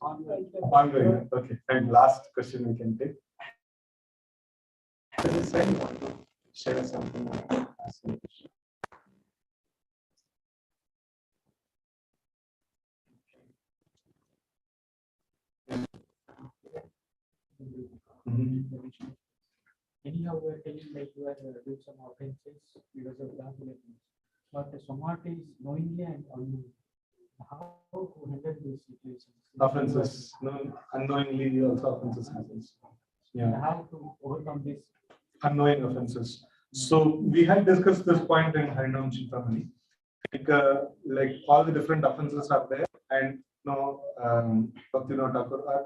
Ongoing. Okay. And last question we can take. This side, you want to share something? Anyhow, we're telling like you are doing some offenses because of that. But the somewhat is knowingly and unknowingly. How to handle these situations? Offenses, no, unknowingly also offenses happens. Yeah, How to overcome this? unknowing offenses. So we had discussed this point in Harinam Chintamani. Like all the different offenses are there, and Bhaktivinoda Thakur or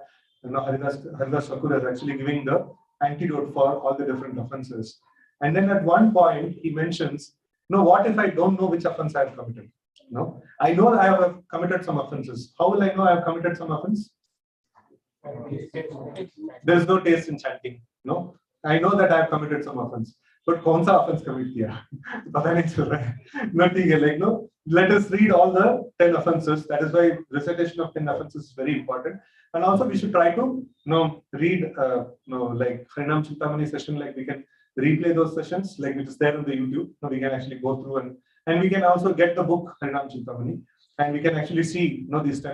Haridas Thakur is actually giving the antidote for all the different offenses. And then at one point he mentions, no, what if I don't know which offense I have committed? No, I know I have committed some offenses. How will I know I have committed some offense? There is no taste in chanting. No, I know that I have committed some offense. But कौन सा offense commit किया? पता नहीं चल रहा है. No, ठीक है. Like no, let us read all the 10 offenses. That is why recitation of 10 offenses is very important. And also we should try to read like Harinam Chintamani session. Like we can replay those sessions, like which is there on the YouTube. We can actually go through and we can also get the book Harinam Chintamani, and we can actually see these 10